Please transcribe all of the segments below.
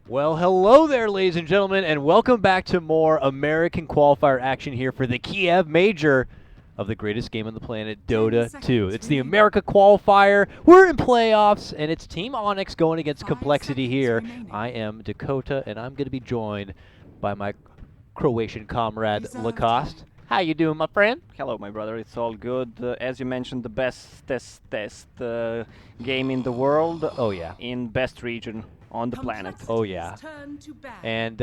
Well, hello there, ladies and gentlemen, and welcome back to more American Qualifier action here for the Kiev Major of the greatest game on the planet, Dota 2. It's the America Qualifier. We're in playoffs, and it's Team Onyx going against compLexity here. I am Dakota, and I'm going to be joined by my Croatian comrade, Lacoste. How you doing, my friend? Hello, my brother. It's all good. As you mentioned, the best game in the world. Oh, yeah. In best region on the planet. Oh, yeah. And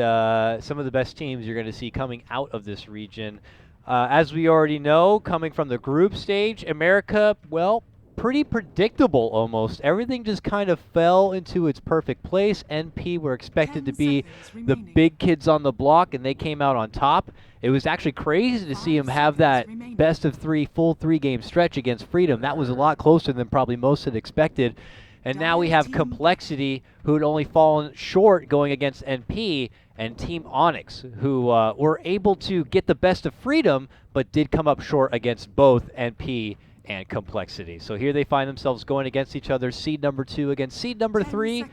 some of the best teams you're going to see coming out of this region. As we already know, coming from the group stage, America, well, pretty predictable almost. Everything just kind of fell into its perfect place. NP were expected to be the big kids on the block, and they came out on top. It was actually crazy to see them have that best of three, full three-game stretch against Freedom. That was a lot closer than probably most had expected. And now we have compLexity, who had only fallen short going against NP, and Team Onyx, who were able to get the best of Freedom, but did come up short against both NP and compLexity. So here they find themselves going against each other, seed number 2 against seed number 3.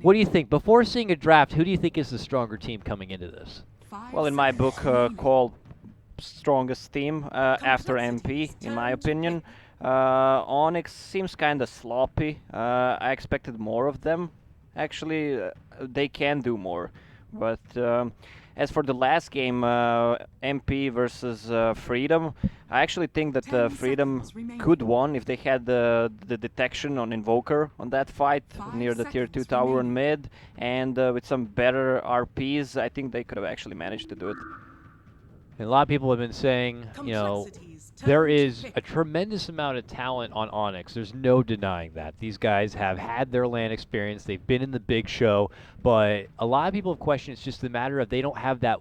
What do you think? Before seeing a draft, who do you think is the stronger team coming into this? Well, in my book, called strongest team after MP, in my opinion. Onyx seems kind of sloppy. I expected more of them. Actually, they can do more. But as for the last game, MP versus Freedom, I actually think that Freedom could won if they had the detection on Invoker on that fight near the tier 2 tower on mid, and with some better RPs, I think they could have actually managed to do it. And a lot of people have been saying, you know, there is a tremendous amount of talent on Onyx. There's no denying that. These guys have had their LAN experience. They've been in the big show. But a lot of people have questioned it's just the matter of they don't have that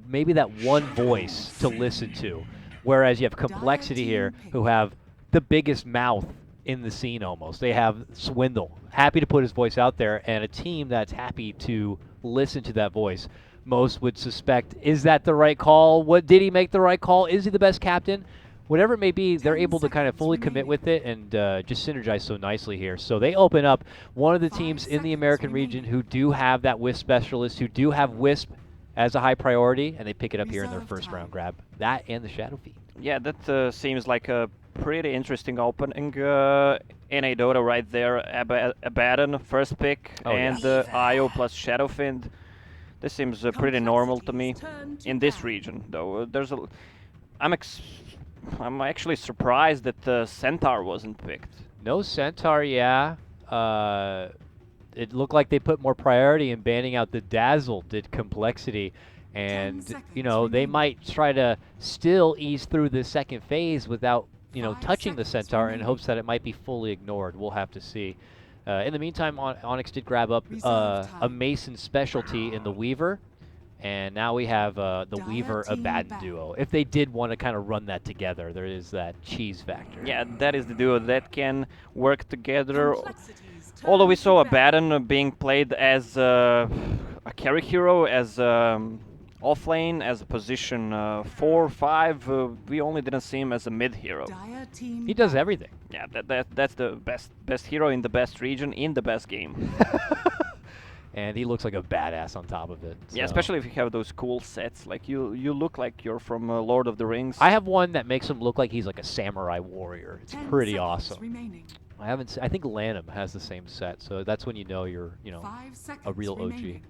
maybe that one voice to listen to. Whereas you have compLexity here who have the biggest mouth in the scene almost. They have Swindle, happy to put his voice out there, and a team that's happy to listen to that voice. Most would suspect, is that the right call? Did he make the right call? Is he the best captain? Whatever it may be, they're able to kind of fully commit with it and just synergize so nicely here. So they open up one of the teams in the American region who do have that Wisp specialist, who do have Wisp as a high priority, and they pick it up here in their first round grab. That and the Shadow Feed. Yeah, that seems like a pretty interesting opening in a Dota right there. Abaddon, first pick, and IO plus Shadowfiend. This seems pretty normal to me in this region, though. I'm actually surprised that Centaur wasn't picked. No Centaur, yeah. It looked like they put more priority in banning out the Dazzle, did compLexity. And, you know, they might try to still ease through the second phase without, you know, touching the Centaur in hopes that it might be fully ignored. We'll have to see. In the meantime, Onyx did grab up a Mason specialty in the Weaver, and now we have the Weaver-Abaddon duo. If they did want to kind of run that together, there is that cheese factor. Yeah, that is the duo that can work together. Although we saw Abaddon being played as a carry hero, as offlane, as a position 4, 5, we only didn't see him as a mid hero. He does everything. Yeah, that's the best hero in the best region in the best game. And he looks like a badass on top of it. Yeah, especially if you have those cool sets. Like you look like you're from Lord of the Rings. I have one that makes him look like he's like a samurai warrior. It's pretty awesome. I think Lanham has the same set, so that's when you know you're, you know, a real OG.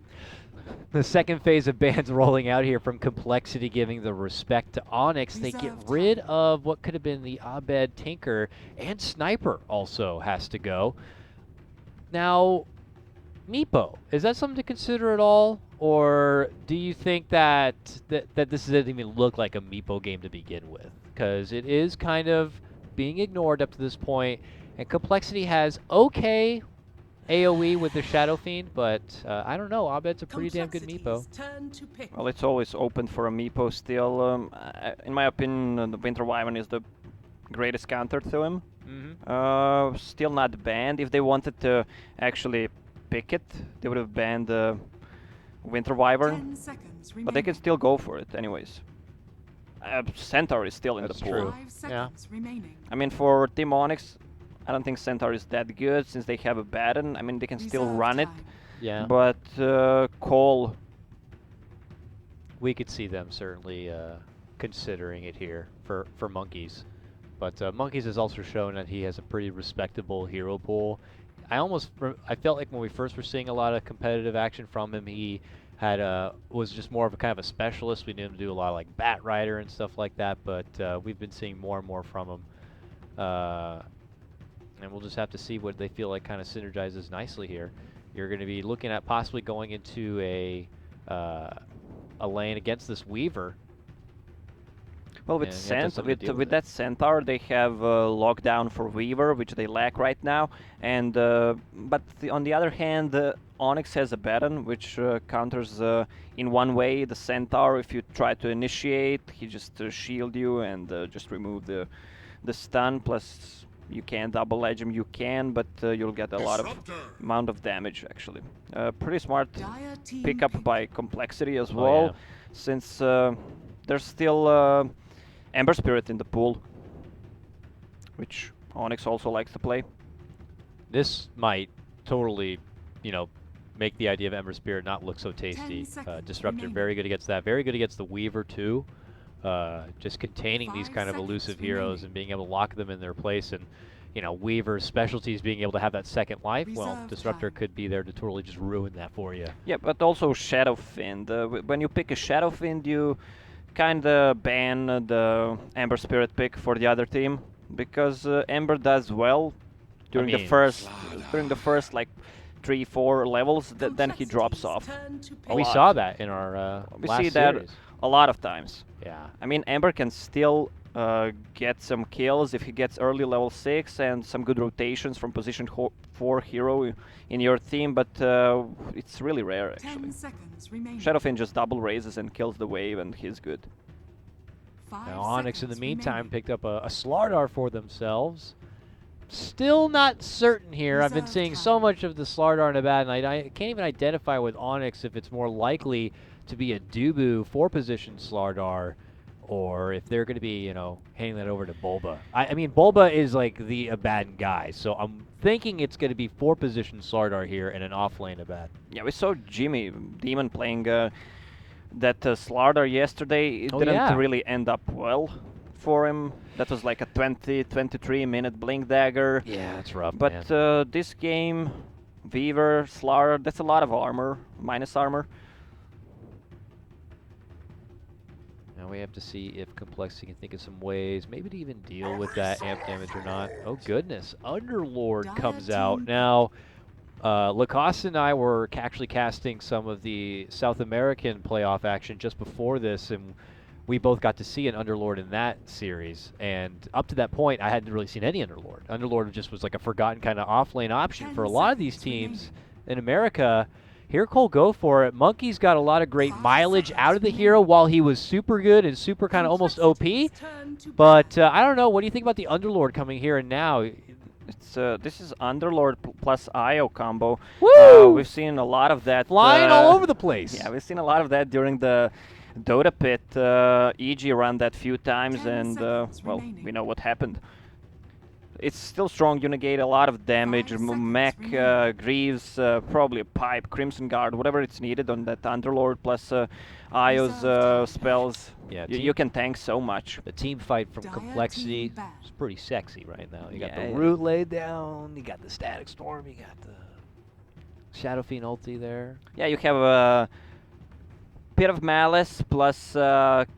The second phase of bans rolling out here from compLexity, giving the respect to Onyx. They get rid of what could have been the Abed Tinker, and Sniper also has to go. Now, Meepo, is that something to consider at all? Or do you think that this doesn't even look like a Meepo game to begin with? Because it is kind of being ignored up to this point, and compLexity has okay AoE with the Shadow Fiend, but I don't know. Abed's a pretty damn good Meepo. Well, it's always open for a Meepo still. In my opinion, the Winter Wyvern is the greatest counter to him. Still not banned. If they wanted to actually pick it, they would have banned Winter Wyvern, but they can still go for it anyways. Centaur is still in the pool. True. Yeah. I mean, for Team Onyx, I don't think Centaur is that good since they have Abaddon. I mean, they can still run it, Yeah. But Cole, We could see them certainly considering it here for Monkeys. But Monkeys has also shown that he has a pretty respectable hero pool. I felt like when we first were seeing a lot of competitive action from him, he had was just more of a kind of a specialist. We knew him to do a lot of like Bat Rider and stuff like that, but we've been seeing more and more from him. And we'll just have to see what they feel like kind of synergizes nicely here. You're going to be looking at possibly going into a lane against this Weaver. well, with with that Centaur, they have lockdown for Weaver, which they lack right now. And but on the other hand, Onyx has a Baton, which counters in one way the Centaur. If you try to initiate, he just shield you and just remove the stun. Plus, you can double edge him. You can, but you'll get a lot of amount of damage actually. Pretty smart pickup by compLexity as well, yeah. since there's still Ember Spirit in the pool, which Onyx also likes to play. This might totally, make the idea of Ember Spirit not look so tasty. Disruptor, very good against that. Very good against the Weaver, too. Just containing these kind of elusive heroes and being able to lock them in their place. And, Weaver's specialty is being able to have that second life. Well, Disruptor could be there to totally just ruin that for you. Yeah, but also Shadow Fiend. When you pick a Shadow Fiend, you kind of ban the Ember Spirit pick for the other team, because Ember does well during the first like 3-4 levels. Then he drops off. We saw that in our we last see that series. a lot of times. Yeah. I mean, Ember can still get some kills if he gets early level 6 and some good rotations from position 4 hero in your team, but it's really rare actually. Shadow Fiend just double raises and kills the wave, and he's good. Now Onyx in the meantime picked up a Slardar for themselves. Still not certain here. I've been seeing so much of the Slardar in a bad night. I can't even identify with Onyx if it's more likely to be a Dubu 4-position Slardar, or if they're going to be, handing that over to Bulba. I mean, Bulba is like the Abaddon guy, so I'm thinking it's going to be 4-position Slardar here and an off-lane Abaddon. Yeah, we saw Jimmy Demon playing that Slardar yesterday. It didn't really end up well for him. That was like a 23 minute Blink Dagger. Yeah, that's rough, but this game, Weaver, Slardar, that's a lot of armor, minus armor. Now we have to see if compLexity can think of some ways, maybe to even deal with that amp damage or not. Oh goodness, Underlord comes out. Now, Lacoste and I were actually casting some of the South American playoff action just before this, and we both got to see an Underlord in that series. And up to that point, I hadn't really seen any Underlord. Underlord just was like a forgotten kind of off-lane option for a lot of these teams in America. Here Cole go for it. Monkey's got a lot of great mileage out of the hero while he was super good and super kind of almost OP. But I don't know. What do you think about the Underlord coming here and now? It's this is Underlord plus IO combo. Woo! We've seen a lot of that. Flying all over the place. Yeah, we've seen a lot of that during the Dota Pit. EG ran that few times, and well, we know what happened. It's still strong, you negate a lot of damage, Mech, Greaves, probably a Pipe, Crimson Guard, whatever it's needed on that Underlord, plus Io's spells. Yeah, you can tank so much. The team fight from compLexity is pretty sexy right now. You got the Root laid down, you got the Static Storm, you got the Shadow Fiend ulti there. Yeah, you have a Pit of Malice plus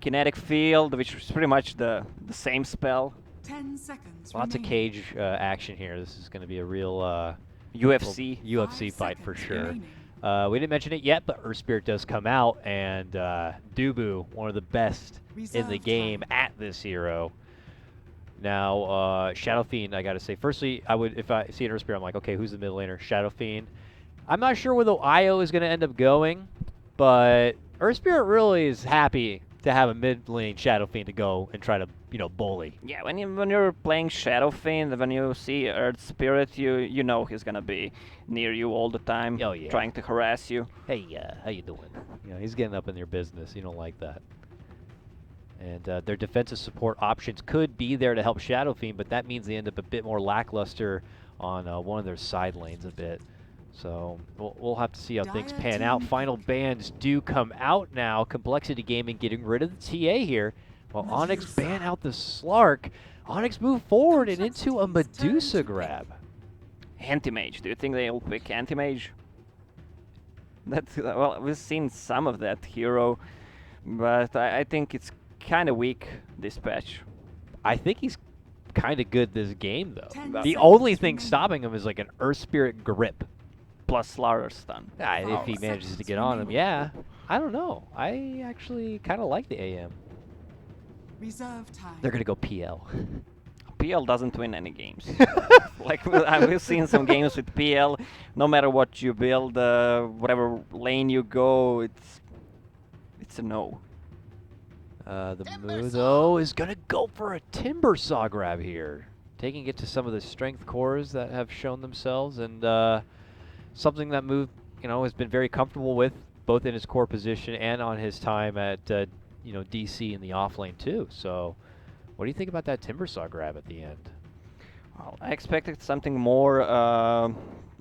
Kinetic Field, which is pretty much the same spell. 10 seconds. Lots of cage action here. This is going to be a real UFC fight for sure. We didn't mention it yet, but Earth Spirit does come out, and Dubu, one of the best in the game at this hero. Now, Shadow Fiend, I gotta say, firstly, if I see an Earth Spirit, I'm like, okay, who's the mid laner? Shadow Fiend. I'm not sure where the IO is gonna end up going, but Earth Spirit really is happy to have a mid lane Shadow Fiend to go and try to, bully. Yeah, when you're playing Shadow Fiend, when you see Earth Spirit, you know he's gonna be near you all the time, trying to harass you. Hey, how you doing? He's getting up in your business. You don't like that. And their defensive support options could be there to help Shadow Fiend, but that means they end up a bit more lackluster on one of their side lanes a bit. So we'll have to see how things pan out. Final bans do come out now. compLexity Gaming getting rid of the TA here. While Onyx ban out the Slark. Onyx move forward and into a Medusa grab. Anti-Mage. Do you think they'll pick Anti-Mage? That's, well, we've seen some of that hero, but I think it's kind of weak, this patch. I think he's kind of good this game, though. The only thing stopping him is like an Earth Spirit grip. Plus Slaughter stun. If he manages to get on him, yeah. I don't know. I actually kind of like the AM. Reserve time. They're going to go PL. PL doesn't win any games. Like, we've seen some games with PL. No matter what you build, whatever lane you go, it's a no. The move, though, is going to go for a Timber Saw grab here. Taking it to some of the strength cores that have shown themselves, and something that Move, has been very comfortable with, both in his core position and on his time at, DC in the off lane, too. So, what do you think about that Timber Saw grab at the end? Well, I expected something more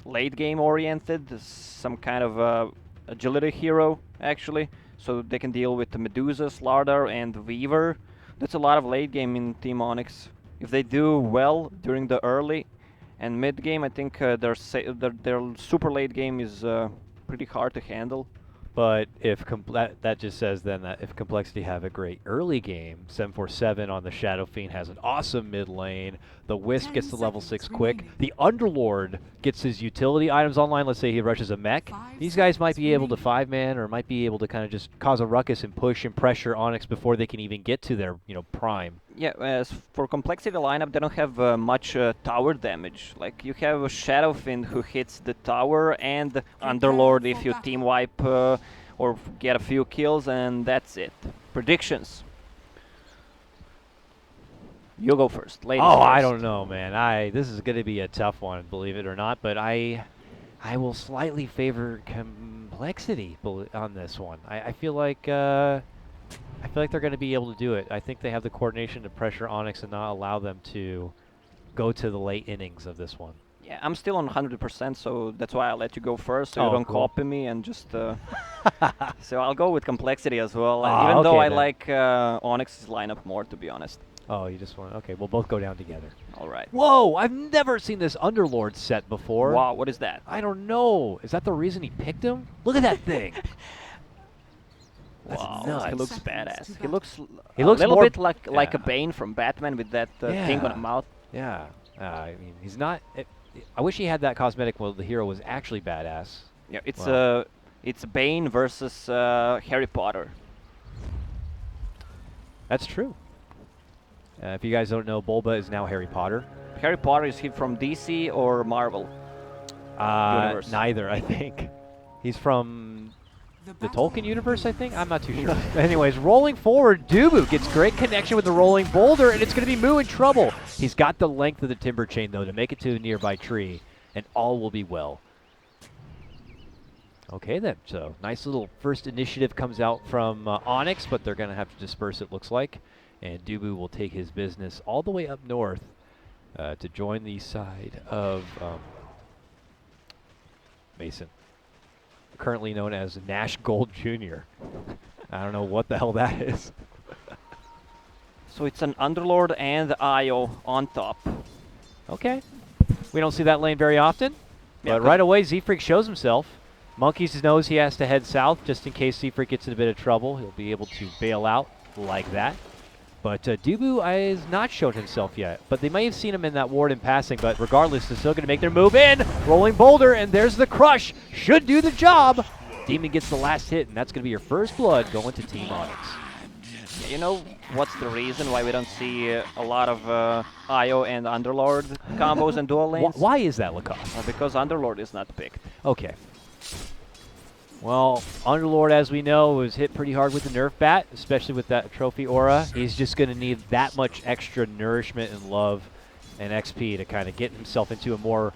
late game oriented, some kind of agility hero, actually. So they can deal with the Medusa, Slardar, and Weaver. That's a lot of late game in Team Onyx. If they do well during the early and mid game, I think their super late game is pretty hard to handle. But if that just says then that if compLexity have a great early game, 747 on the Shadow Fiend has an awesome mid lane. The Wisp gets to level 6 quick. The Underlord gets his utility items online. Let's say he rushes a mech. These guys might be able to 5-man or might be able to kind of just cause a ruckus and push and pressure Onyx before they can even get to their prime. Yeah, as for compLexity lineup, they don't have much tower damage. Like, you have a Shadow Fiend who hits the tower and Underlord if you team wipe or get a few kills, and that's it. Predictions. You go first. Ladies first. I don't know, man. This is going to be a tough one, believe it or not, but I will slightly favor compLexity on this one. I feel like they're going to be able to do it. I think they have the coordination to pressure Onyx and not allow them to go to the late innings of this one. Yeah, I'm still on 100%, so that's why I let you go first, so you don't copy me and just... So I'll go with compLexity as well, even though I like Onyx's lineup more, to be honest. Oh, you just want... Okay, we'll both go down together. All right. Whoa! I've never seen this Underlord set before. Wow, what is that? I don't know. Is that the reason he picked him? Look at that thing! That's wow, nuts. he looks badass. He looks a little bit like a Bane from Batman with that thing on the mouth. Yeah. I mean, he's not... I wish he had that cosmetic while the hero was actually badass. Yeah, it's Bane versus Harry Potter. That's true. If you guys don't know, Bulba is now Harry Potter. Harry Potter, is he from DC or Marvel? Universe? Neither, I think. He's from the Tolkien universe, I think? I'm not too sure. Anyways, rolling forward, Dubu gets great connection with the rolling boulder, and it's going to be Moo in trouble. He's got the length of the timber chain, though, to make it to a nearby tree, and all will be well. Okay, then. So, nice little first initiative comes out from Onyx, but they're going to have to disperse, it looks like. And Dubu will take his business all the way up north to join the side of Mason, currently known as Nash Gold Jr. I don't know what the hell that is. So it's an Underlord and Io on top. Okay. We don't see that lane very often, but right away Z-Freak shows himself. Monkeys knows he has to head south just in case Z-Freak gets in a bit of trouble. He'll be able to bail out like that. But Dubu has not shown himself yet. But they may have seen him in that ward in passing. But regardless, they're still going to make their move in. Rolling boulder, and there's the crush. Should do the job. Demon gets the last hit, and that's going to be your first blood going to Team Onyx. Yeah, you know what's the reason why we don't see a lot of Io and Underlord combos and dual lanes? Why is that, Lacoste? Because Underlord is not picked. Okay. Well, Underlord, as we know, was hit pretty hard with the Nerf bat, especially with that trophy aura. He's just going to need that much extra nourishment and love and XP to kind of get himself into a more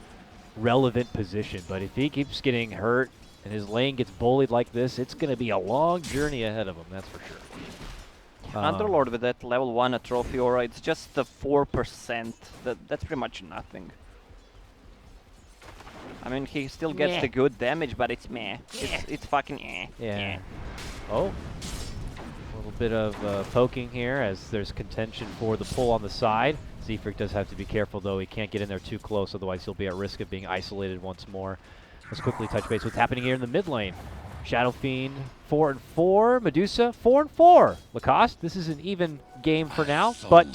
relevant position. But if he keeps getting hurt and his lane gets bullied like this, it's going to be a long journey ahead of him, that's for sure. Underlord with that level 1 trophy aura, it's just the 4%. That's pretty much nothing. I mean, he still gets the good damage, but it's meh. It's fucking eh. Yeah. Oh. A little bit of poking here as there's contention for the pull on the side. Z-Freak does have to be careful, though. He can't get in there too close, otherwise he'll be at risk of being isolated once more. Let's quickly touch base what's happening here in the mid lane. Shadow Fiend 4-4, Medusa 4-4. Lacoste, this is an even game for now, but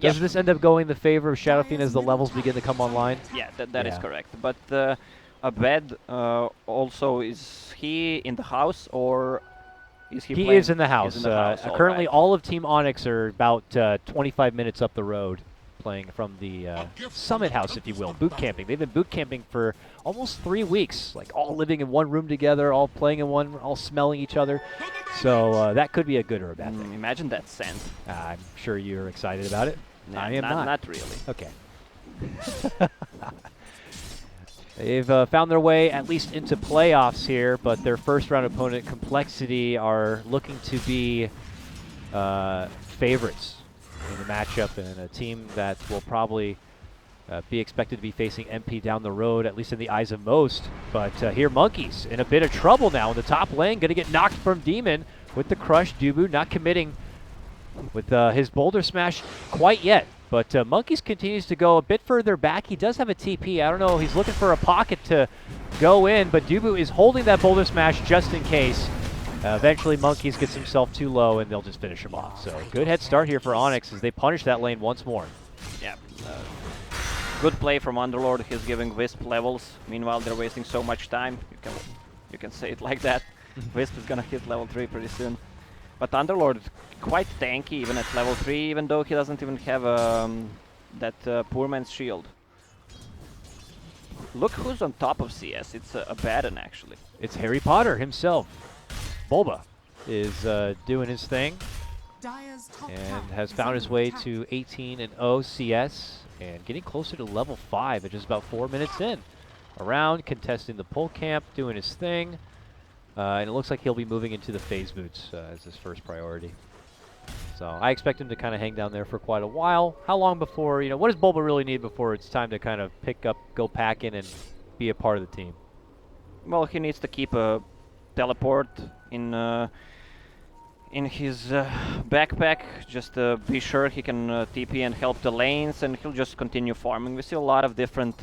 does this end up going in the favor of Shadow Fiend as the levels begin to come online? Yeah, that is correct. But Abed also, is he in the house or is he playing? He is in the house. Currently, right. all of Team Onyx are about 25 minutes up the road, playing from the Summit House, if you will, boot camping. They've been boot camping for almost 3 weeks, like all living in one room together, all playing in one, all smelling each other. So that could be a good or a bad thing. Imagine that scent. I'm sure you're excited about it. Nah, I am not. Not really. Okay. They've found their way at least into playoffs here, but their first round opponent, compLexity, are looking to be favorites in the matchup, and a team that will probably be expected to be facing MP down the road, at least in the eyes of most. But here, Monkeys in a bit of trouble now in the top lane, going to get knocked from Demon with the crush. Dubu not committing with his Boulder Smash quite yet. But Monkeys continues to go a bit further back. He does have a TP. I don't know. He's looking for a pocket to go in, but Dubu is holding that Boulder Smash just in case. Eventually, Monkeys gets himself too low, and they'll just finish him off. So good head start here for Onyx as they punish that lane once more. Yeah. Good play from Underlord. He's giving Wisp levels. Meanwhile, they're wasting so much time. You can say it like that. Wisp is gonna hit level 3 pretty soon. But Underlord quite tanky even at level 3, even though he doesn't even have that poor man's shield. Look who's on top of CS. It's Abaddon, actually. It's Harry Potter himself. Bulba is doing his thing and has found his way to 18-0 CS and getting closer to level 5 at just about 4 minutes in. Around, contesting the pole camp, doing his thing. And it looks like he'll be moving into the phase boots as his first priority. So I expect him to kind of hang down there for quite a while. How long before, what does Bulba really need before it's time to kind of pick up, go pack in, and be a part of the team? Well, he needs to keep a teleport in his backpack, just to be sure he can TP and help the lanes, and he'll just continue farming. We see a lot of different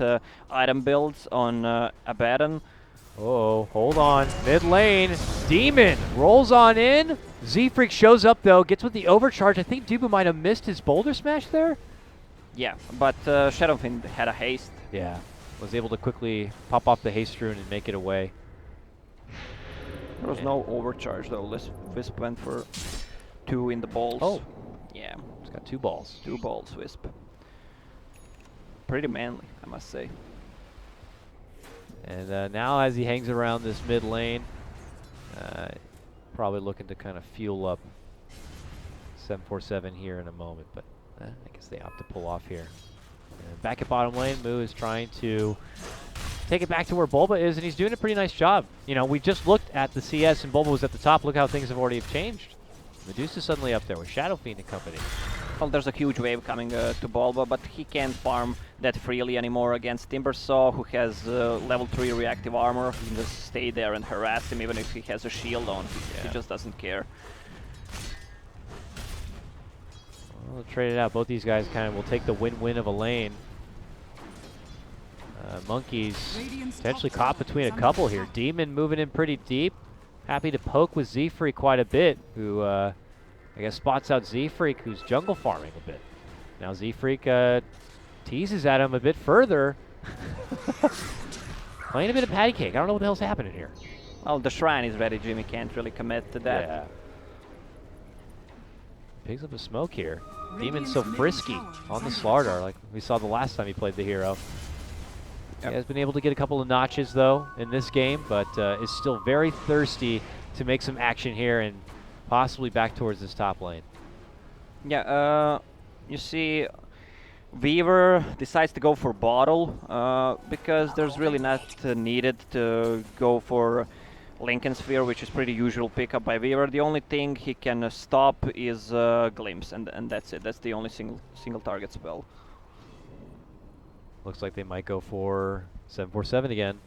item builds on Abaddon. Oh, hold on. Mid lane, Demon rolls on in. Z-Freak shows up though, gets with the overcharge. I think Dubu might have missed his Boulder Smash there. Yeah, but Shadow Fiend had a haste. Yeah, was able to quickly pop off the haste rune and make it away. There was no overcharge though. Wisp went for 2 in the balls. Oh, yeah. He's got 2 balls. 2 balls, Wisp. Pretty manly, I must say. And now as he hangs around this mid lane, probably looking to kind of fuel up 747 here in a moment, but I guess they opt to pull off here. And back at bottom lane, Moo is trying to take it back to where Bulba is, and he's doing a pretty nice job. We just looked at the CS and Bulba was at the top. Look how things have already changed. Medusa's suddenly up there with Shadow Fiend and company. Well, there's a huge wave coming to Bulba, but he can't farm that freely anymore against Timbersaw, who has level 3 reactive armor. He can just stay there and harass him even if he has a shield on. He just doesn't care. Well, trade it out. Both these guys kind of will take the win-win of a lane. Monkeys potentially caught between a couple here. Demon moving in pretty deep. Happy to poke with Z-Freak quite a bit, who I guess spots out Z-Freak, who's jungle farming a bit. Now Z-Freak teases at him a bit further. Playing a bit of patty cake. I don't know what the hell's happening here. Well, the shrine is ready. Jimmy can't really commit to that. Yeah. Picks up a smoke here. Demon's so frisky on the Slardar, like we saw the last time he played the hero. He has been able to get a couple of notches, though, in this game, but is still very thirsty to make some action here and possibly back towards this top lane. Yeah, you see, Weaver decides to go for bottle because there's really not needed to go for Lincoln Sphere, which is pretty usual pickup by Weaver. The only thing he can stop is Glimpse, and that's it. That's the only single target spell. Looks like they might go for 747 again.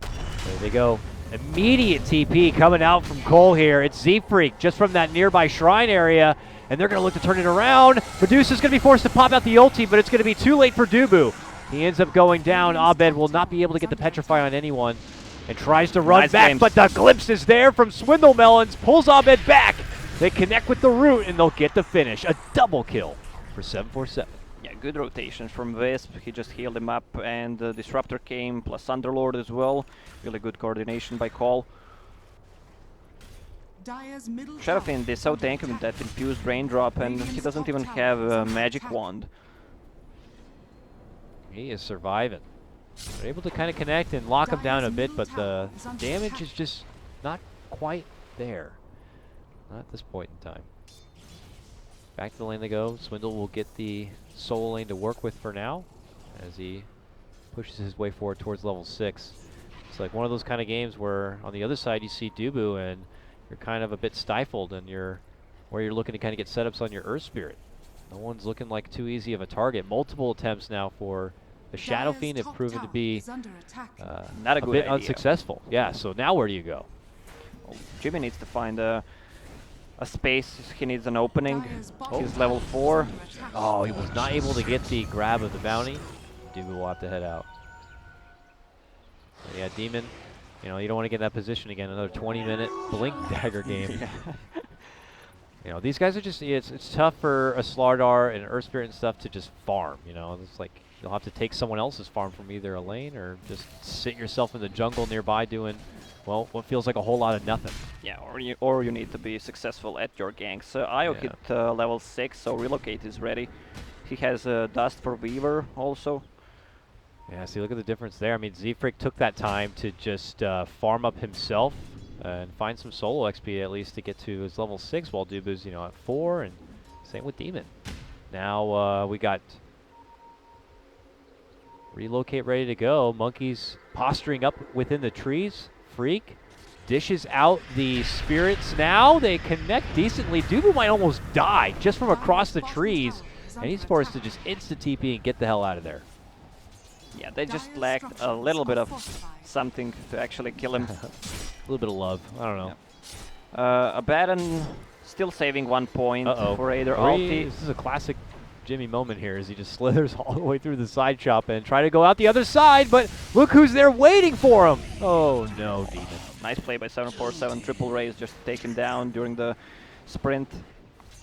There they go. Immediate TP coming out from Cole here. It's Z-Freak just from that nearby shrine area, and they're going to look to turn it around. Medusa's going to be forced to pop out the ulti, but it's going to be too late for Dubu. He ends up going down. Abed will not be able to get the Petrify on anyone and tries to run back, but the glimpse is there from Swindle Melons, pulls Abed back. They connect with the root, and they'll get the finish. A double kill for 747. Yeah, good rotations from Wisp. He just healed him up, and Disruptor came, plus Underlord as well. Really good coordination by Cole. Shadowfiend is so tanky with that infused raindrop, and he doesn't even have a magic wand. He is surviving. They're able to kind of connect and lock him down a bit, but the damage is just not quite there. Not at this point in time. Back to the lane they go. Swindle will get the solo lane to work with for now as he pushes his way forward towards level 6. It's like one of those kind of games where on the other side you see Dubu and you're kind of a bit stifled, and you're looking to kind of get setups on your Earth Spirit. No one's looking like too easy of a target. Multiple attempts now for the Shadow Fiend have proven to be not a bit idea. unsuccessful. Yeah, so now where do you go? Well, Jimmy needs to find a space. He needs an opening. He's level 4. Oh, he was not able to get the grab of the bounty. Dubu will have to head out. So yeah, Demon, you know, you don't want to get in that position again. Another 20-minute blink dagger game. Yeah. You know, these guys are just, it's tough for a Slardar and Earth Spirit and stuff to just farm, you know. It's like you'll have to take someone else's farm from either a lane or just sit yourself in the jungle nearby doing, well, what feels like a whole lot of nothing. Yeah, or you need to be successful at your ganks. Io hit level 6, so Relocate is ready. He has Dust for Weaver also. Yeah, see, look at the difference there. I mean, Z-Freak took that time to just farm up himself and find some solo XP at least to get to his level 6, while Dubu's, you know, at 4, and same with Demon. Now we got Relocate ready to go. Monkeys posturing up within the trees. Freak dishes out the spirits now. They connect decently. Dubu might almost die just from across the trees, and he's forced to just instant TP and get the hell out of there. Yeah, they just lacked a little bit of something to actually kill him. A little bit of love. I don't know. Yeah. Abaddon still saving 1 point for either ulti. This is a classic Jimmy moment here as he just slithers all the way through the side shop and try to go out the other side, but look who's there waiting for him. Oh no, Demon. Nice play by 747. Triple raise just take him down during the sprint.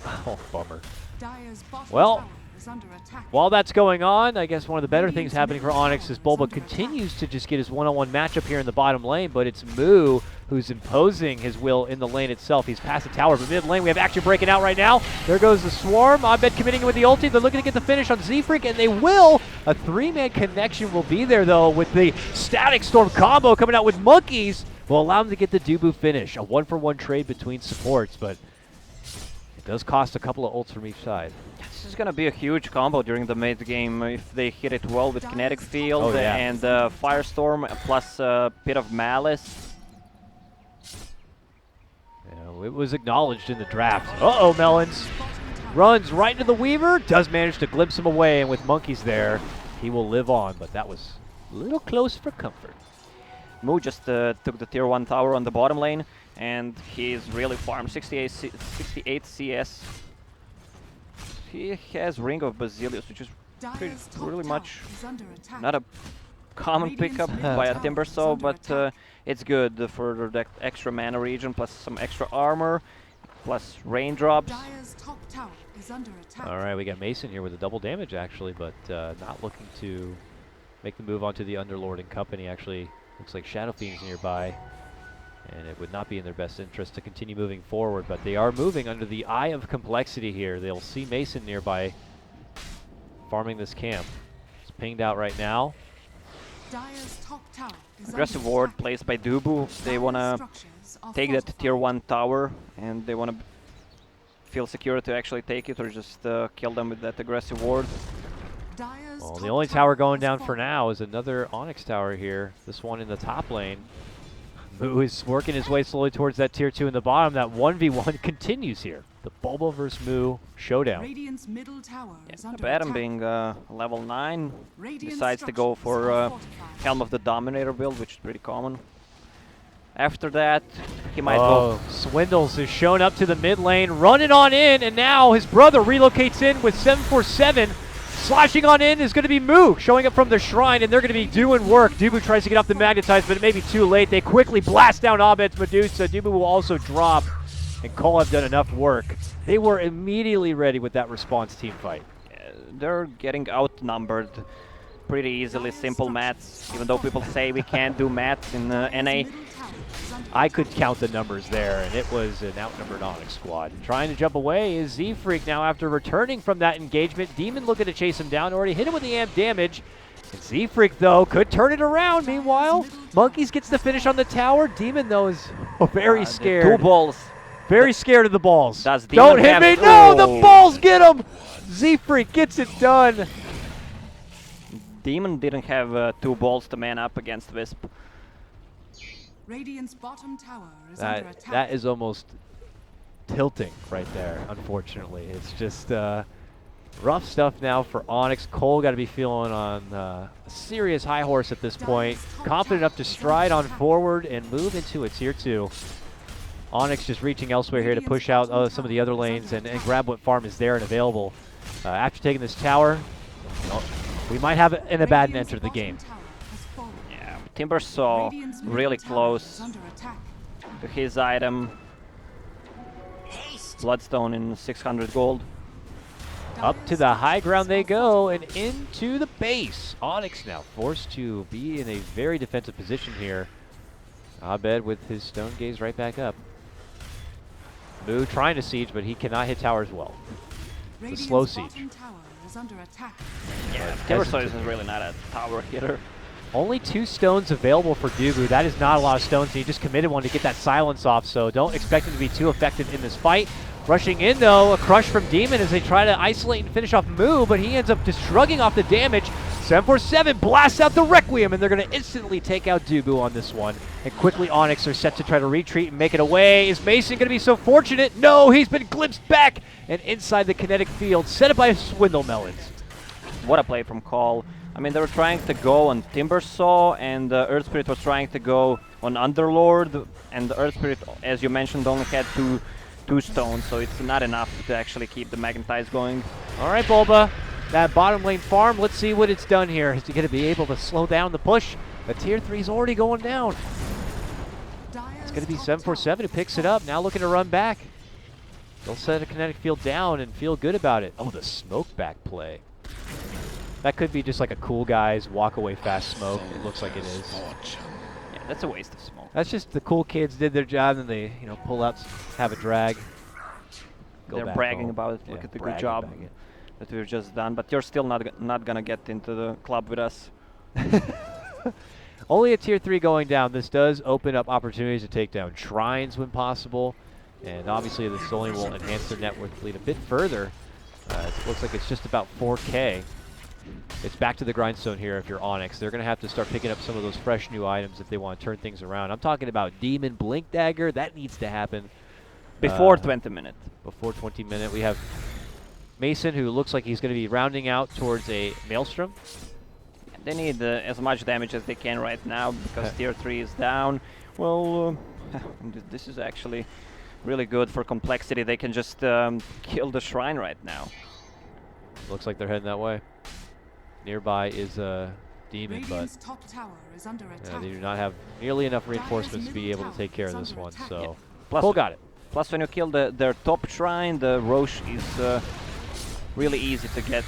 Oh, bummer. Well, while that's going on, I guess one of the better things happening for Onyx is Bulba continues to just get his one-on-one matchup here in the bottom lane, but it's Moo who's imposing his will in the lane itself. He's past the tower, but mid lane we have action breaking out right now. There goes the Swarm. Abed committing with the ulti. They're looking to get the finish on Z-Freak, and they will. A 3-man connection will be there, though, with the Static Storm combo coming out with Monkeys. Will allow him to get the Dubu finish. A 1-for-1 trade between supports, but it does cost a couple of ults from each side. This is going to be a huge combo during the mid game if they hit it well with Kinetic Field and Firestorm plus a bit of Malice. Yeah, it was acknowledged in the draft. Uh-oh, Melons. Runs right into the Weaver, does manage to glimpse him away, and with Monkeys there, he will live on, but that was a little close for comfort. Moo just took the tier 1 tower on the bottom lane, and he's really farmed 68 CS. He has Ring of Basilius, which is really much not a common pickup by a Timbersaw, but it's good for that extra mana region, plus some extra armor, plus raindrops. All right, we got Mason here with a double damage, actually, but not looking to make the move onto the Underlord and company. Actually, looks like Shadow Fiend's nearby, and it would not be in their best interest to continue moving forward, but they are moving under the eye of complexity here. They'll see Mason nearby farming this camp. It's pinged out right now. Aggressive ward placed by Dubu. They want to take that tier 1 tower, and they want to feel secure to actually take it or just kill them with that aggressive ward. Well, the only tower going down for now is another Onyx tower here. This one in the top lane. Moo is working his way slowly towards that tier 2 in the bottom. That 1v1 continues here. The Bulba vs. Moo showdown. Radiant's middle tower is under Adam attack. being level 9 Radiant decides to go structures for are fortified. Helm of the Dominator build, which is pretty common. After that, he might Oh, Swindles has shown up to the mid lane, running on in, and now his brother relocates in with 747. Slashing on in is going to be Moo, showing up from the shrine, and they're going to be doing work. Dubu tries to get off the Magnetize, but it may be too late. They quickly blast down Abed's Medusa. Dubu will also drop, and Cole have done enough work. They were immediately ready with that response team fight. they're getting outnumbered pretty easily. Simple maths, even though people say we can't do maths in NA. Middle tower is under I could count the numbers there, and it was an outnumbered Onyx squad. Trying to jump away is Z-Freak now after returning from that engagement. Demon looking to chase him down, already hit him with the amp damage. And Z-Freak, though, could turn it around. Meanwhile, Monkeys gets the finish on the tower. Demon, though, is very scared. 2 balls. Very scared of the balls. Does Demon Don't hit have- me! No, the Oh. balls get him! Z-Freak gets it done. Demon didn't have 2 balls to man up against Wisp. Radiant's bottom tower is under attack. That is almost tilting right there, unfortunately. It's just rough stuff now for Onyx. Cole got to be feeling on a serious high horse at this point. Confident enough to stride on forward and move into a tier 2. Onyx just reaching elsewhere here to push out some of the other lanes and grab what farm is there and available. After taking this tower, we might have an Abaddon enter the game. Yeah, Timber saw really close to his item. Bloodstone in 600 gold. Up to the high ground they go and into the base. Onyx now forced to be in a very defensive position here. Abed with his stone gaze right back up. Moo trying to siege, but he cannot hit towers well. It's a slow siege. Yeah, Timbersaw is really not a tower hitter. Only 2 stones available for Dubu. That is not a lot of stones, and he just committed one to get that silence off, so don't expect him to be too effective in this fight. Rushing in, though, a crush from Demon as they try to isolate and finish off Moo, but he ends up just shrugging off the damage. 747 blasts out the Requiem, and they're going to instantly take out Dubu on this one. And quickly Onyx are set to try to retreat and make it away. Is Mason going to be so fortunate? No, he's been glimpsed back and inside the kinetic field, set up by Swindle Melons. What a play from Call. I mean, they were trying to go on Timbersaw, and Earth Spirit was trying to go on Underlord, and the Earth Spirit, as you mentioned, only had two stones, so it's not enough to actually keep the Magnetize going. All right, Bulba, that bottom lane farm, let's see what it's done here. Is he going to be able to slow down the push? The tier 3 is already going down. It's going to be 747 who picks it up, now looking to run back. They'll set a kinetic field down and feel good about it. Oh, the smoke back play. That could be just like a cool guy's walk away fast smoke. It looks like it is. Yeah, that's a waste of smoke. That's just the cool kids did their job and they, pull out, have a drag. They're back bragging home. about it. Look Yeah, at the good bragging job about it. that we've just done. But you're still not gonna get into the club with us. Only a tier 3 going down. This does open up opportunities to take down shrines when possible. And obviously this only will enhance their net worth lead a bit further. It looks like it's just about 4K. It's back to the grindstone here if you're Onyx. They're going to have to start picking up some of those fresh new items if they want to turn things around. I'm talking about Demon Blink Dagger. That needs to happen. Before 20 minutes. Before 20 minute. We have Mason, who looks like he's going to be rounding out towards a Maelstrom. They need as much damage as they can right now because tier 3 is down. Well, this is actually really good for compLexity. They can just kill the shrine right now. Looks like they're heading that way. Nearby is a Demon, but top tower is under attack. they do not have nearly enough reinforcements to be able to take care of this one. So Plus, Cole got it. Plus, when you kill their top shrine, the Roche is really easy to get.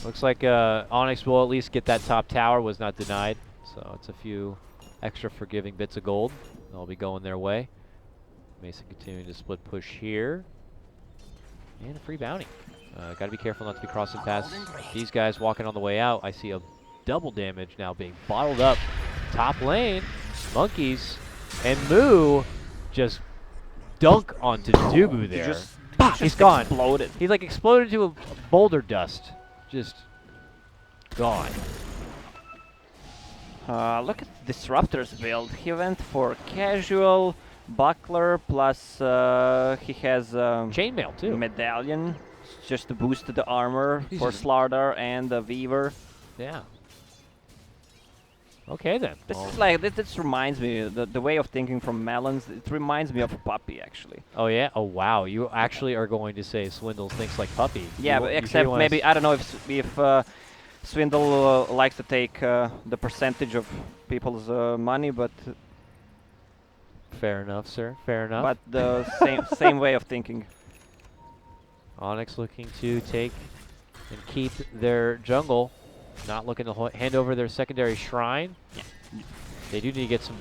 Looks like Onyx will at least get that top tower, was not denied. So it's a few extra forgiving bits of gold. They'll be going their way. Mason continuing to split push here. And a free bounty. Got to be careful not to be crossing past these guys walking on the way out. I see a double damage now being bottled up. Top lane, Monkeys, and Moo just dunk onto Dubu there. He's gone. Exploded. He's like exploded to a boulder dust. Just gone. Look at Disruptor's build. He went for casual, Buckler plus he has Chainmail too. medallion just to boost the armor He's for just- Slardar and the Weaver. Yeah. Okay then. This Well, is like this reminds me the way of thinking from Melons. It reminds me of a puppy actually. oh yeah. Oh wow. You actually are going to say Swindle thinks like Puppy. Yeah, You but really except wanna maybe I don't know if Swindle likes to take the percentage of people's money, but Fair enough, sir. Fair enough. the same way of thinking. Onyx looking to take and keep their jungle. Not looking to hand over their secondary shrine. Yeah. They do need to get some.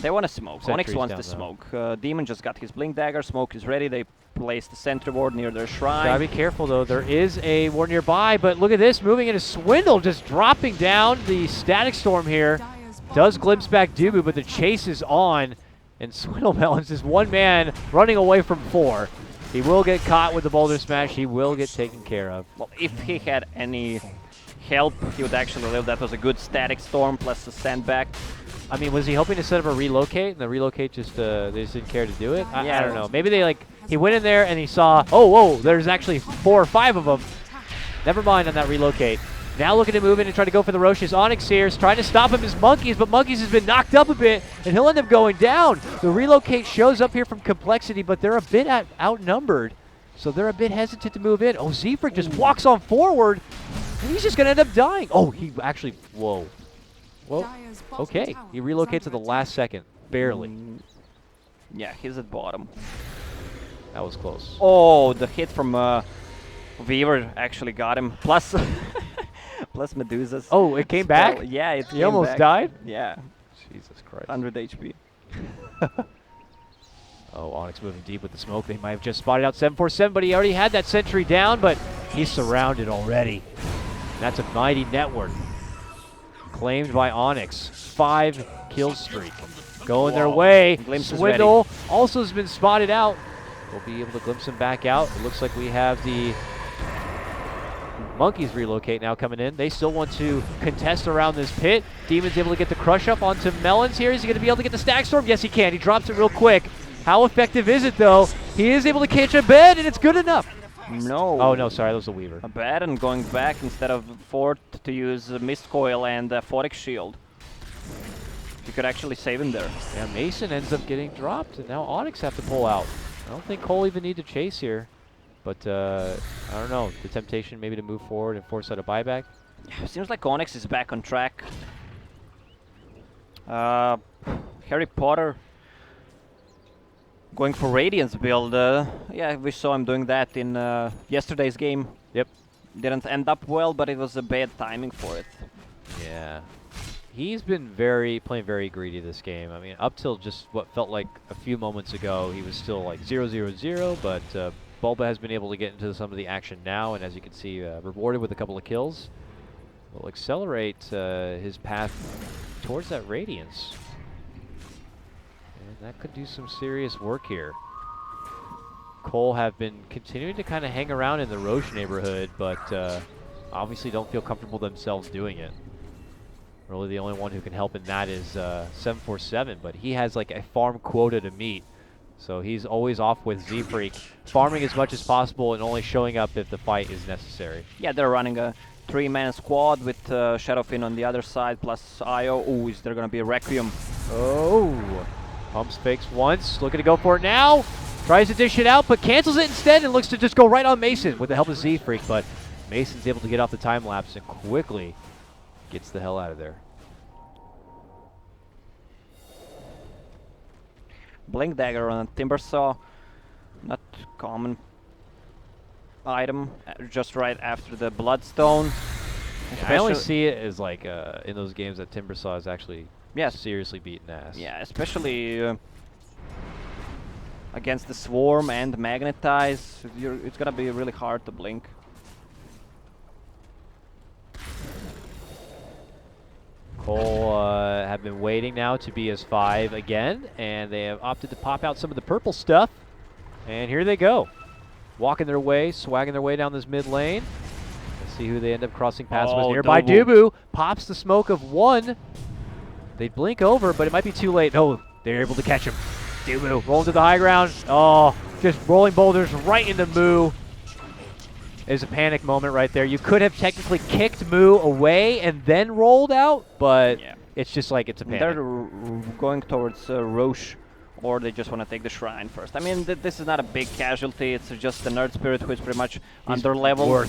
They want to smoke. Onyx Sentries wants down to though. smoke. Demon just got his blink dagger. Smoke is ready. They place the sentry ward near their shrine. Gotta be careful though. There is a ward nearby, but look at this moving into Swindle, just dropping down the static storm here. Dire's bottom Does glimpse tower back is Dubu, under but the attack. chase is on, and Swindle Melons is one man running away from 4. He will get caught with the boulder smash. He will get taken care of. Well, if he had any help, he would actually live. That was a good static storm plus a sandbag. I mean, was he hoping to set up a relocate, and the relocate just they just didn't care to do it? I Yeah. don't know. Maybe they he went in there and he saw, oh, whoa, there's actually 4 or 5 of them. Never mind on that relocate. Now looking to move in and try to go for the Roches. Onyx here is trying to stop him as Monkeys, but Monkeys has been knocked up a bit, and he'll end up going down. The relocate shows up here from compLexity, but they're a bit outnumbered, so they're a bit hesitant to move in. Oh, Zefric just walks on forward, and he's just going to end up dying. Oh, he actually, whoa. Well, Dire's bottom okay, tower he is relocates at under the last second, barely. Yeah, he's at bottom. That was close. Oh, the hit from Weaver actually got him. Plus, plus Medusa's. Oh, it came spell. back? Yeah, it He came almost back. died? Yeah, Jesus Christ. 100 HP. Oh, Onyx moving deep with the smoke. They might have just spotted out 747, but he already had that sentry down, but he's surrounded already. That's a mighty network. Claimed by Onyx. 5 kill streak. Going their Whoa. way. Glimpse is Swindle also has been spotted out. We'll be able to glimpse him back out. It looks like we have the Monkeys relocate now coming in. They still want to contest around this pit. Demon's able to get the crush up onto Melons here. Is he going to be able to get the stack storm? Yes, he can. He drops it real quick. How effective is it, though? He is able to catch a bed, and it's good enough. No. Oh, no, sorry. That was the Weaver. A bad and going back instead of Fort to use Mist Coil and Photic Shield. You could actually save him there. Yeah, Mason ends up getting dropped, and now Onyx have to pull out. I don't think Cole even need to chase here. But, I don't know. The temptation maybe to move forward and force out a buyback. Seems like Onyx is back on track. Harry Potter going for Radiance build. Yeah, we saw him doing that in yesterday's game. Yep. Didn't end up well, but it was a bad timing for it. Yeah. He's been playing very greedy this game. I mean, up till just what felt like a few moments ago, he was still like 0-0-0, but Bulba has been able to get into some of the action now, and as you can see, rewarded with a couple of kills. Will accelerate his path towards that Radiance. And that could do some serious work here. Cole have been continuing to kind of hang around in the Roche neighborhood, but obviously don't feel comfortable themselves doing it. Really the only one who can help in that is 747, but he has like a farm quota to meet. So he's always off with Z-Freak, farming as much as possible and only showing up if the fight is necessary. Yeah, they're running a 3-man squad with Shadowfin on the other side, plus Io. Ooh, is there gonna be a Requiem? Oh, pumps fakes once, looking to go for it now. Tries to dish it out, but cancels it instead and looks to just go right on Mason with the help of Z-Freak, but Mason's able to get off the time lapse and quickly gets the hell out of there. Blink Dagger on a Timber Saw. Not common item, just right after the Bloodstone. I only Especially- see it as like in those games that Timbersaw is actually Yes. seriously beaten ass. Yeah, especially against the Swarm and Magnetize. It's gonna be really hard to blink. Cole have been waiting now to be as 5 again, and they have opted to pop out some of the purple stuff. And here they go. Walking their way, swagging their way down this mid lane. Let's see who they end up crossing paths with. Oh, Nearby double. Dubu pops the smoke of 1. They blink over, but it might be too late. Oh, they're able to catch him. Dubu rolling to the high ground. Oh, just rolling boulders right into Moo. There's a panic moment right there. You could have technically kicked Moo away and then rolled out, but it's just like it's a panic. They're going towards Roche, or they just want to take the shrine first. I mean, this is not a big casualty. It's just the Nerd Spirit who is pretty much under level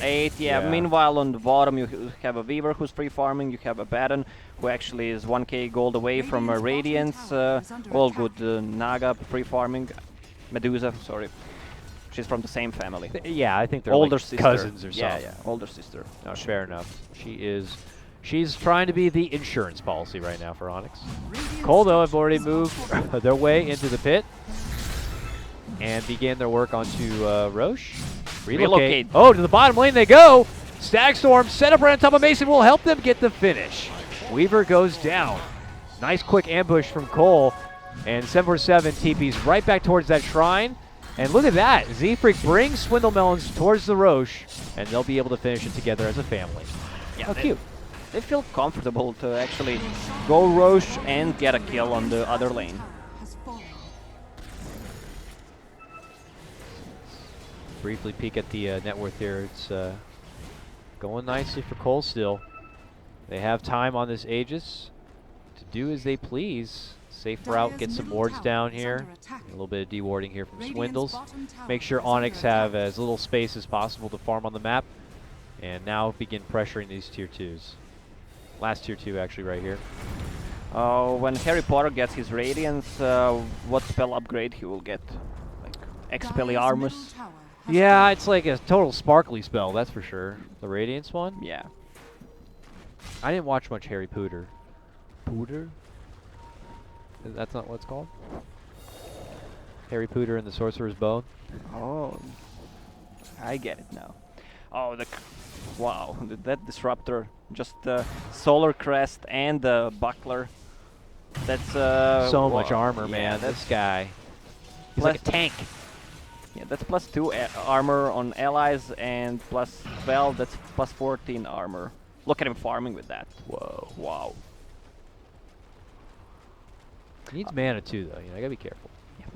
8. Yeah. Meanwhile, on the bottom you have a Weaver who's free farming. You have a Baton who actually is 1k gold away from Radiance. All good. Naga free farming. Medusa, sorry. She's from the same family. Yeah, I think they're older like sister. Cousins or something. Yeah, older sister. Oh, fair enough. She's trying to be the insurance policy right now for Onyx. Cole, though, have already moved their way into the pit and began their work onto Roche. Relocate. Oh, to the bottom lane they go. Stagstorm set up right on top of Mason will help them get the finish. Weaver goes down. Nice quick ambush from Cole. And 747 TP's right back towards that shrine. And look at that. Z-Freak brings Swindle Melons towards the Roche, and they'll be able to finish it together as a family. Yeah, how cute. They feel comfortable to actually go Roche and get a kill on the other lane. Briefly peek at the net worth here. It's going nicely for Cole still. They have time on this Aegis to do as they please. Safe route, get some wards down here. A little bit of dewarding here from Swindles. Make sure Onyx have as little space as possible to farm on the map. And now begin pressuring these tier 2s. Last tier 2 actually right here. When Harry Potter gets his Radiance, what spell upgrade he will get? Like Expelliarmus? Yeah, it's like a total sparkly spell, that's for sure. The Radiance one? Yeah. I didn't watch much Harry Potter. Potter? That's not what it's called? Harry Potter and the Sorcerer's Bone? Oh, I get it now. Oh, wow, that Disruptor, just the Solar Crest and the Buckler. That's so much armor, man. This guy, he's like a tank. Yeah, that's +2 armor on allies and +12. That's +14 armor. Look at him farming with that. Whoa! Wow. He needs mana too, though. I gotta be careful.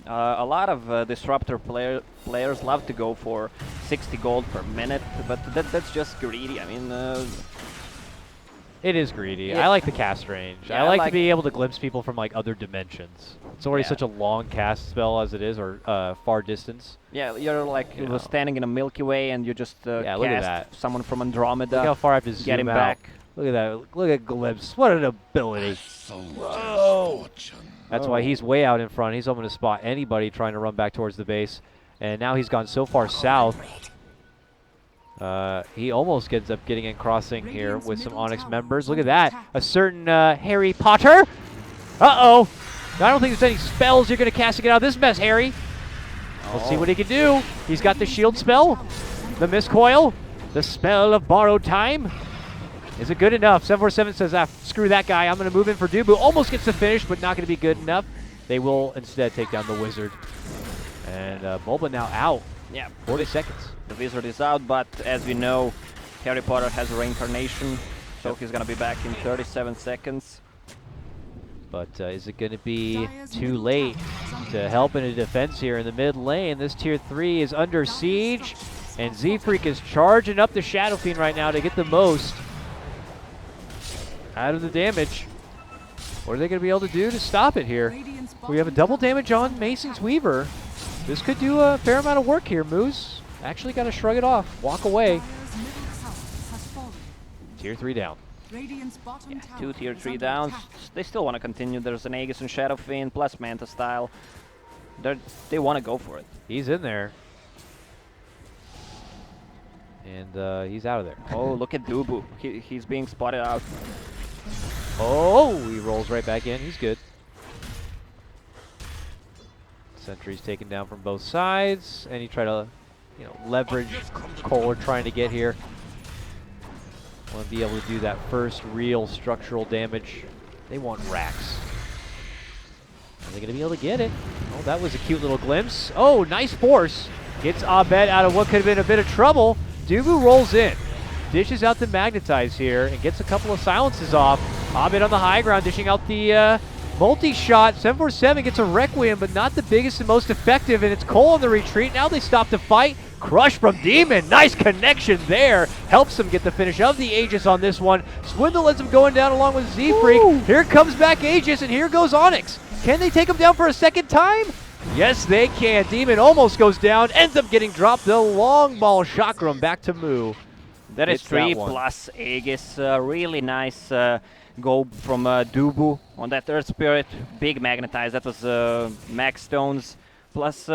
A lot of Disruptor players love to go for 60 gold per minute, but that's just greedy. I mean, it is greedy. I like the cast range. Yeah, I like to be able to glimpse people from like other dimensions. It's already Yeah. such a long cast spell as it is, or far distance. yeah, you're like You know. standing in a Milky Way and you just Yeah, look at cast that. someone from Andromeda. Look how far I have to zoom get him out. back. Look at that. Look at glimpse. What an ability. Whoa. That's why he's way out in front. He's hoping to spot anybody trying to run back towards the base. And now he's gone so far south. He almost ends up getting in crossing here with some Onyx members. Look at that. A certain Harry Potter. Uh-oh. I don't think there's any spells you're going to cast to get out of this mess, Harry. Let's see what he can do. He's got the shield spell, the Mist Coil, the spell of borrowed time. Is it good enough? 747 says, screw that guy. I'm going to move in for Dubu. Almost gets the finish, but not going to be good enough. They will instead take down the Wizard. And Bulba now out. Yeah, 40 seconds. the Wizard is out, but as we know, Harry Potter has a reincarnation, so he's going to be back in 37 seconds. But is it going to be too late to help in a defense here in the mid lane? This tier 3 is under siege, and Z-Freak is charging up the Shadow Fiend right now to get the most out of the damage. What are they going to be able to do to stop it here? We have a double damage on Mason's Weaver. This could do a fair amount of work here, Moose. Actually got to shrug it off, walk away. Tier 3 down. Yeah, 2 tier 3 downs. They still want to continue. There's an Aegis and Shadow Fiend plus Manta Style. They want to go for it. He's in there. And he's out of there. Oh, look at Dubu. He's being spotted out. Oh, he rolls right back in. He's good. Sentry's taken down from both sides, and he tried to, leverage Kohler trying to get here. Want to be able to do that first real structural damage. They want racks. Are they going to be able to get it? Oh, that was a cute little glimpse. Oh, nice force. Gets Abed out of what could have been a bit of trouble. Dubu rolls in. Dishes out the Magnetize here and gets a couple of silences off. Abed on the high ground, dishing out the Multi-shot, 747 gets a Requiem, but not the biggest and most effective, and it's Cole on the retreat. Now they stop the fight. Crush from Demon, nice connection there. Helps him get the finish of the Aegis on this one. Swindle ends him going down along with Z-Freak. Here comes back Aegis, and here goes Onyx. Can they take him down for a second time? Yes, they can. Demon almost goes down, ends up getting dropped. The long ball chakram back to Moo. That is Hits 3 that one. plus Aegis. Really nice go from Dubu on that Earth Spirit. Big magnetize. That was max stones. Plus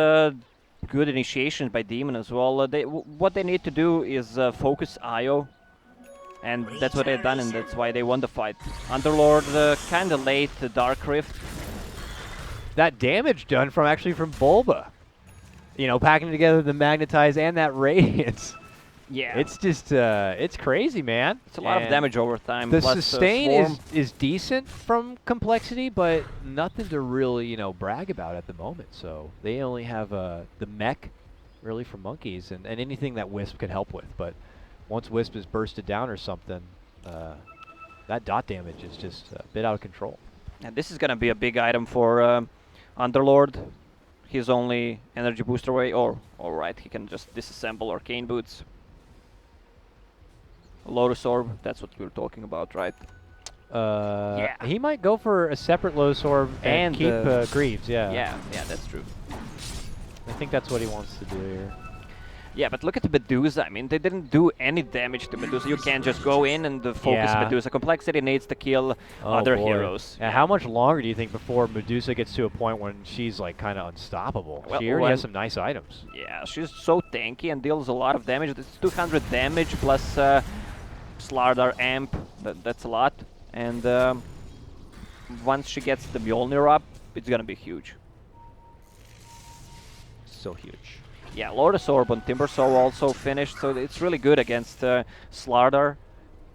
good initiations by Demon as well. What they need to do is focus IO. And that's what they've done, and that's why they won the fight. Underlord kind of late, Dark Rift. That damage done from Bulba. You know, packing together the magnetize and that radiance. Yeah. It's just, it's crazy, man. It's a lot of damage over time. The plus, sustain is decent from compLexity, but nothing to really, you know, brag about at the moment. So they only have the mech, really, for monkeys, and anything that Wisp can help with. But once Wisp is bursted down or something, that dot damage is just a bit out of control. And this is going to be a big item for Underlord. His only energy booster away, or alright, he can just disassemble Arcane Boots. Lotus Orb, that's what you were talking about, right? Yeah. He might go for a separate Lotus Orb and keep Greaves, yeah. Yeah, that's true. I think that's what he wants to do here. Yeah, but look at the Medusa. I mean, they didn't do any damage to Medusa. You can't just go in and focus Medusa. compLexity needs to kill other heroes. Yeah, how much longer do you think before Medusa gets to a point when she's like kind of unstoppable? Well, she already has some nice items. Yeah, she's so tanky and deals a lot of damage. It's 200 damage plus Slardar Amp. That's a lot. And once she gets the Mjolnir up, it's gonna be huge. So huge. Yeah, Lotus Orb on Timbersaw also finished, so it's really good against Slardar.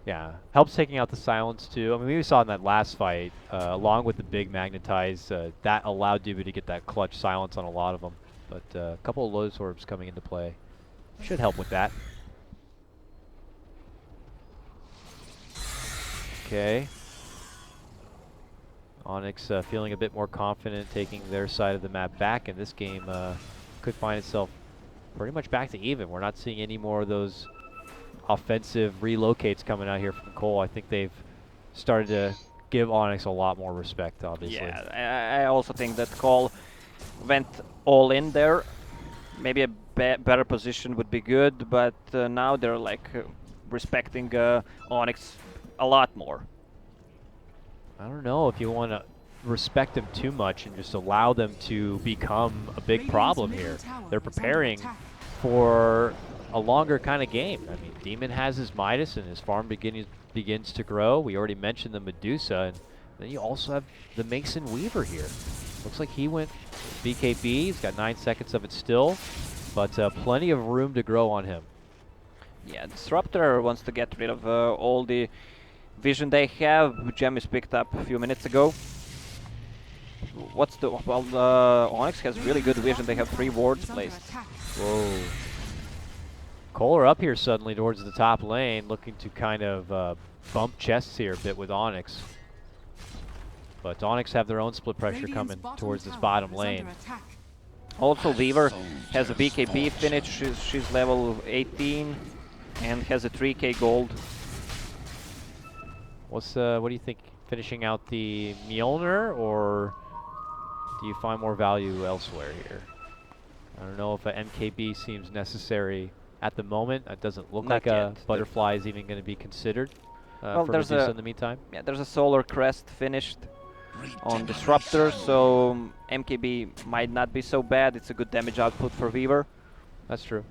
Yeah, helps taking out the silence too. I mean, we saw in that last fight, along with the big magnetize, that allowed Dubu to get that clutch silence on a lot of them. But a couple of Lotus Orbs coming into play should help with that. Okay. Onyx feeling a bit more confident, taking their side of the map back, and this game could find itself pretty much back to even. We're not seeing any more of those offensive relocates coming out here from Cole. I think they've started to give Onyx a lot more respect, obviously. Yeah, I also think that Cole went all in there. Maybe a better position would be good, but now they're like respecting Onyx a lot more. I don't know if you want to respect them too much and just allow them to become a big problem here. They're preparing for a longer kind of game. I mean, Demon has his Midas and his farm begins to grow. We already mentioned the Medusa, and then you also have the Mason Weaver here. Looks like he went BKB. He's got 9 seconds of it still, but plenty of room to grow on him. Yeah, Disruptor wants to get rid of all the vision they have. Gem is picked up a few minutes ago. What's the... Well, Onyx has really good vision. They have 3 wards placed. Whoa. Kohler up here suddenly towards the top lane, looking to kind of bump chests here a bit with Onyx. But Onyx have their own split pressure coming towards this bottom lane. Also, Weaver has a BKB finish. She's level 18 and has a 3k gold. What do you think? Finishing out the Mjolnir, or do you find more value elsewhere here? I don't know if an MKB seems necessary at the moment. It doesn't look like a butterfly is even going to be considered for Medusa in the meantime. Yeah, there's a Solar Crest finished on Disruptor, so MKB might not be so bad. It's a good damage output for Weaver. That's true.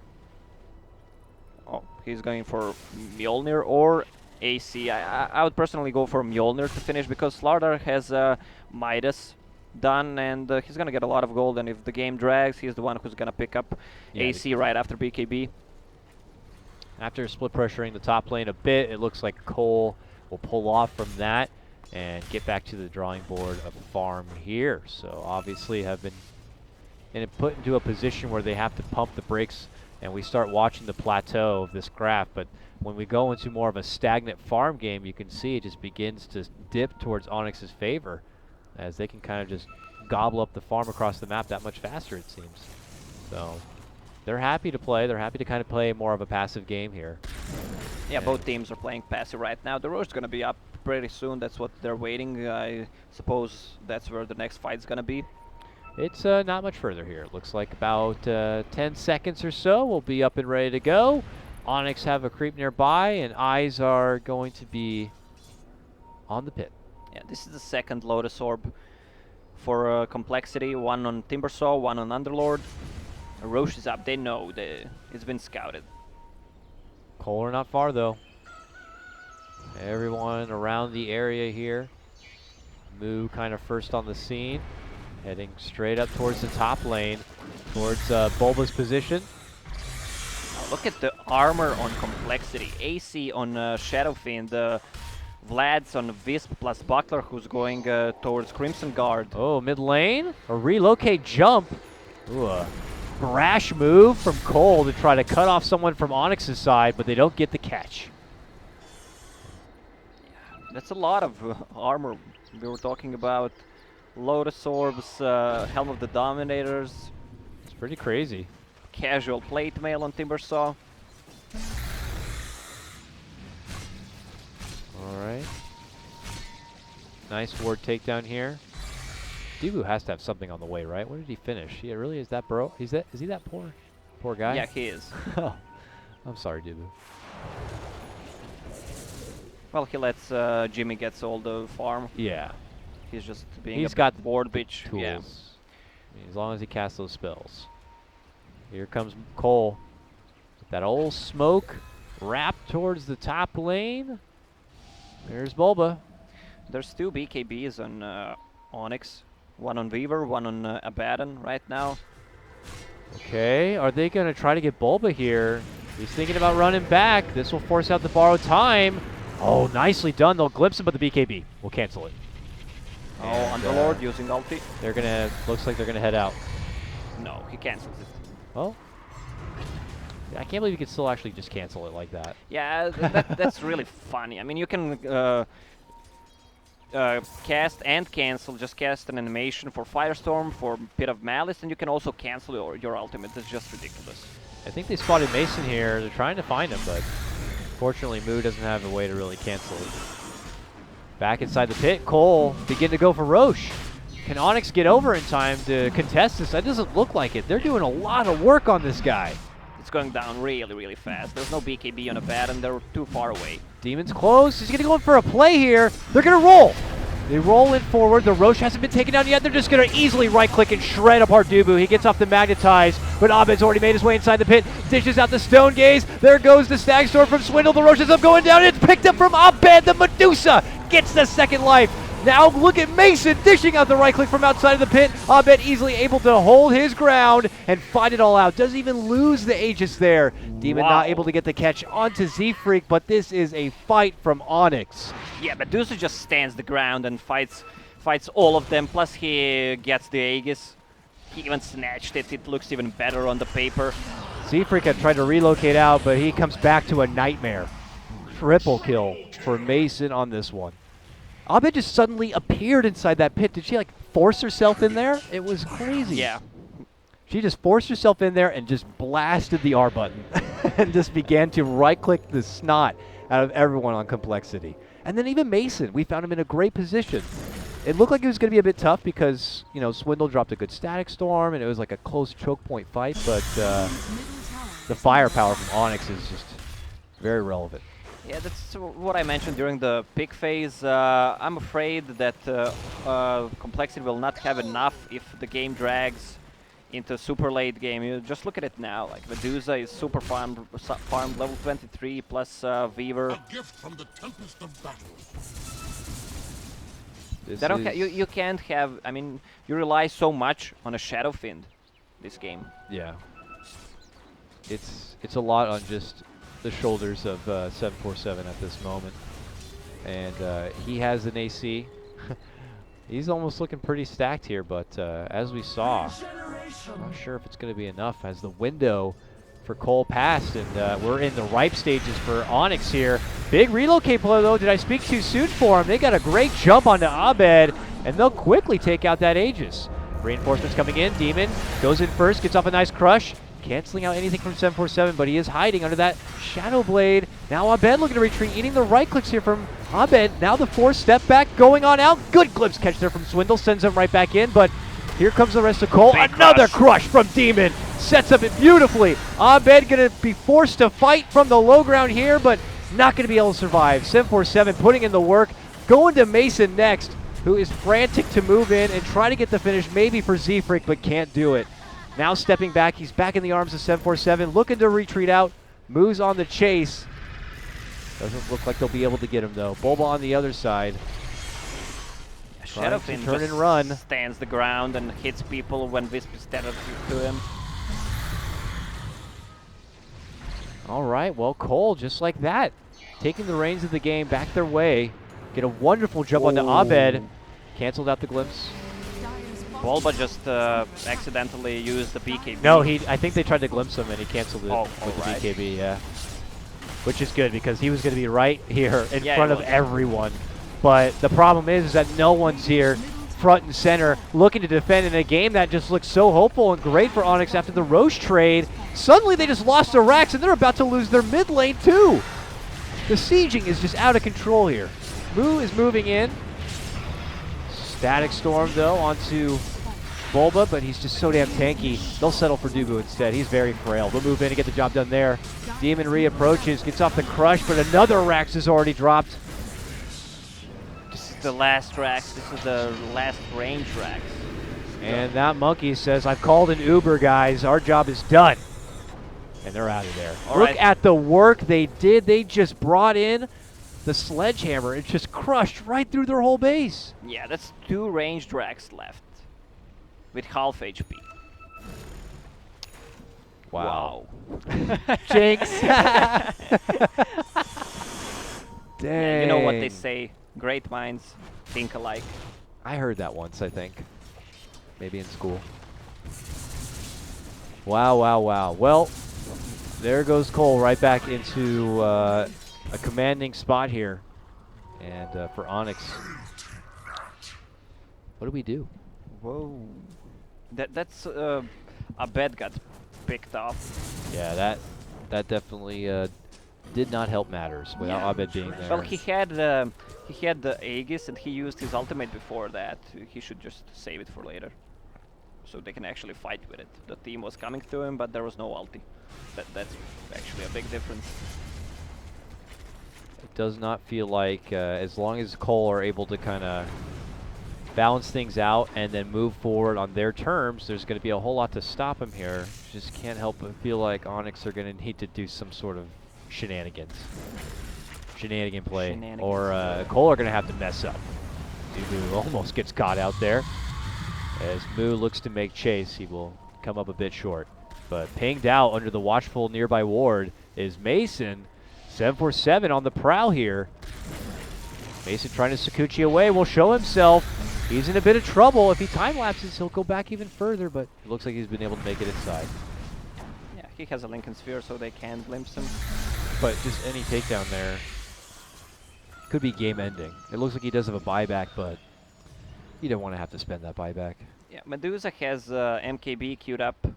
Oh, he's going for Mjolnir or AC. I would personally go for Mjolnir to finish because Slardar has Midas done and he's going to get a lot of gold, and if the game drags, he's the one who's going to pick up AC right after BKB. After split pressuring the top lane a bit, it looks like Cole will pull off from that and get back to the drawing board of farm here. So obviously have been put into a position where they have to pump the brakes, and we start watching the plateau of this graph. But when we go into more of a stagnant farm game, you can see it just begins to dip towards Onyx's favor. as they can kind of just gobble up the farm across the map that much faster, it seems. So they're happy to play. They're happy to kind of play more of a passive game here. Yeah, both teams are playing passive right now. The Roche is going to be up pretty soon. That's what they're waiting. I suppose that's where the next fight's going to be. It's not much further here. It looks like about 10 seconds or so. We'll be up and ready to go. Onyx have a creep nearby, and eyes are going to be on the pit. Yeah, this is the second Lotus Orb for compLexity. One on Timbersaw, one on Underlord. Roche is up. They know. It's been scouted. Kohler not far, though. Everyone around the area here. Moo kind of first on the scene. Heading straight up towards the top lane, towards Bulba's position. Now look at the armor on compLexity. AC on Shadow Fiend. Vlad's on Wisp plus Buckler, who's going towards Crimson Guard. Oh, mid lane? A relocate jump. Ooh, a brash move from Cole to try to cut off someone from Onyx's side, but they don't get the catch. That's a lot of armor. We were talking about Lotus Orbs, Helm of the Dominators. It's pretty crazy. Casual plate mail on Timbersaw. Alright. Nice ward takedown here. Debu has to have something on the way, right? Where did he finish? Yeah, really? Is that bro? Is he that poor? Poor guy? Yeah, he is. Oh, I'm sorry, Debu. Well, he lets Jimmy gets all the farm. Yeah. He's just being He's a got board bitch. Tools. Yeah. I mean, as long as he casts those spells. Here comes Cole. That old smoke wrapped towards the top lane. There's Bulba. There's two BKBs on Onyx. One on Weaver, one on Abaddon right now. Okay, are they going to try to get Bulba here? He's thinking about running back. This will force out the borrowed time. Oh, nicely done. They'll glimpse him, but the BKB will cancel it. Oh, And, Underlord using ulti. They're going to, looks like they're going to head out. No, he cancels it. Oh. I can't believe you could still actually just cancel it like that. Yeah, that's really funny. I mean, you can cast and cancel. Just cast an animation for Firestorm, for Pit of Malice, and you can also cancel your ultimate. That's just ridiculous. I think they spotted Mason here. They're trying to find him, but fortunately Moo doesn't have a way to really cancel it. Back inside the pit, Cole begin to go for Roche. Can Onyx get over in time to contest this? That doesn't look like it. They're doing a lot of work on this guy. It's going down really, really fast. There's no BKB on Abaddon. They're too far away. Demon's close. He's going to go in for a play here. They're going to roll. They roll it forward. The Roche hasn't been taken down yet. They're just going to easily right-click and shred apart Dubu. He gets off the Magnetize, but Abed's already made his way inside the pit. Dishes out the Stone Gaze. There goes the Stag Sword from Swindle. The Roche ends up going down. It's picked up from Abed. The Medusa gets the second life. Now look at Mason dishing out the right click from outside of the pit. Abed easily able to hold his ground and fight it all out. Doesn't even lose the Aegis there. Demon not able to get the catch onto Z-Freak, but this is a fight from Onyx. Yeah, Medusa just stands the ground and fights all of them. Plus he gets the Aegis. He even snatched it. It looks even better on the paper. Z-Freak had tried to relocate out, but he comes back to a nightmare. Triple kill for Mason on this one. Abed just suddenly appeared inside that pit. Did she like force herself in there? It was crazy. Yeah. She just forced herself in there and just blasted the R button and just began to right-click the snot out of everyone on compLexity. And then even Mason, we found him in a great position. It looked like it was going to be a bit tough because, you know, Swindle dropped a good Static Storm and it was like a close choke point fight, but the firepower from Onyx is just very relevant. Yeah, that's what I mentioned during the pick phase. I'm afraid that compLexity will not have enough if the game drags into super late game. You just look at it now. Like Medusa is super farmed level 23 plus Weaver. A gift from the tempest of battle. They don't you can't have. I mean, you rely so much on a Shadow Fiend this game. Yeah, it's a lot on just the shoulders of 747 at this moment, and he has an AC. He's almost looking pretty stacked here, but as we saw, I'm not sure if it's going to be enough as the window for Cole passed, and we're in the ripe stages for Onyx here. Big relocate play though. Did I speak too soon for him? They got a great jump onto Abed. and they'll quickly take out that Aegis. Reinforcements coming in. Demon goes in first, gets off a nice crush. Canceling out anything from 747, but he is hiding under that Shadow Blade. Now Abed looking to retreat, eating the right clicks here from Abed. Now the 4-step back going on out. Good glimpse catch there from Swindle, sends him right back in, but here comes the rest of Cole. Big Another crush from Demon. Sets up it beautifully. Abed going to be forced to fight from the low ground here, but not going to be able to survive. 747 putting in the work. Going to Mason next, who is frantic to move in and try to get the finish maybe for Zfrick, but can't do it. Now stepping back, he's back in the arms of 747, looking to retreat out. Moves on the chase. Doesn't look like they'll be able to get him though. Bulba on the other side. Shadowfin turn just and run. stands the ground and hits people when Wisp is tethered to him. All right, well, Cole, just like that, taking the reins of the game back their way. Get a wonderful jump onto Abed. Canceled out the glimpse. Bulba just accidentally used the BKB. No, I think they tried to glimpse him and he canceled it with right. the BKB, yeah. Which is good because he was going to be right here in front of everyone. But the problem is that no one's here front and center looking to defend in a game that just looks so hopeful and great for Onyx after the Roche trade. Suddenly they just lost to Rax and they're about to lose their mid lane too. The sieging is just out of control here. Moo is moving in. Static Storm though onto Bulba, but he's just so damn tanky. They'll settle for Dubu instead. He's very frail. They'll move in and get the job done there. Demon reapproaches, gets off the crush, but another Rax is already dropped. This is the last Rax. This is the last range Rax. And that monkey says, I've called an Uber, guys. Our job is done. And they're out of there. Look at the work they did. They just brought in the sledgehammer. It just crushed right through their whole base. Yeah, that's 2 ranged Rax left with half HP. Wow. Jinx. Dang. Yeah, you know what they say, great minds think alike. I heard that once, I think. Maybe in school. Wow, wow, wow. Well, there goes Cole right back into a commanding spot here. And for Onyx, what do we do? Whoa. That's a bed got picked off. Yeah, that definitely did not help matters without Abed being there. Well, he had the Aegis and he used his ultimate before that. He should just save it for later, so they can actually fight with it. The team was coming to him, but there was no ulti. That's actually a big difference. It does not feel like as long as Cole are able to kind of balance things out and then move forward on their terms, there's going to be a whole lot to stop him here. Just can't help but feel like Onyx are going to need to do some sort of shenanigan play, or Cole are going to have to mess up. Dubu almost gets caught out there. As Moo looks to make chase, he will come up a bit short. But pinged out under the watchful nearby ward is Mason. 747 on the prowl here. Mason trying to Sakuchi away, will show himself. He's in a bit of trouble. If he time lapses, he'll go back even further, but it looks like he's been able to make it inside. Yeah, he has a Lincoln Sphere, so they can glimpse him. But just any takedown there could be game ending. It looks like he does have a buyback, but you don't want to have to spend that buyback. Yeah, Medusa has MKB queued up,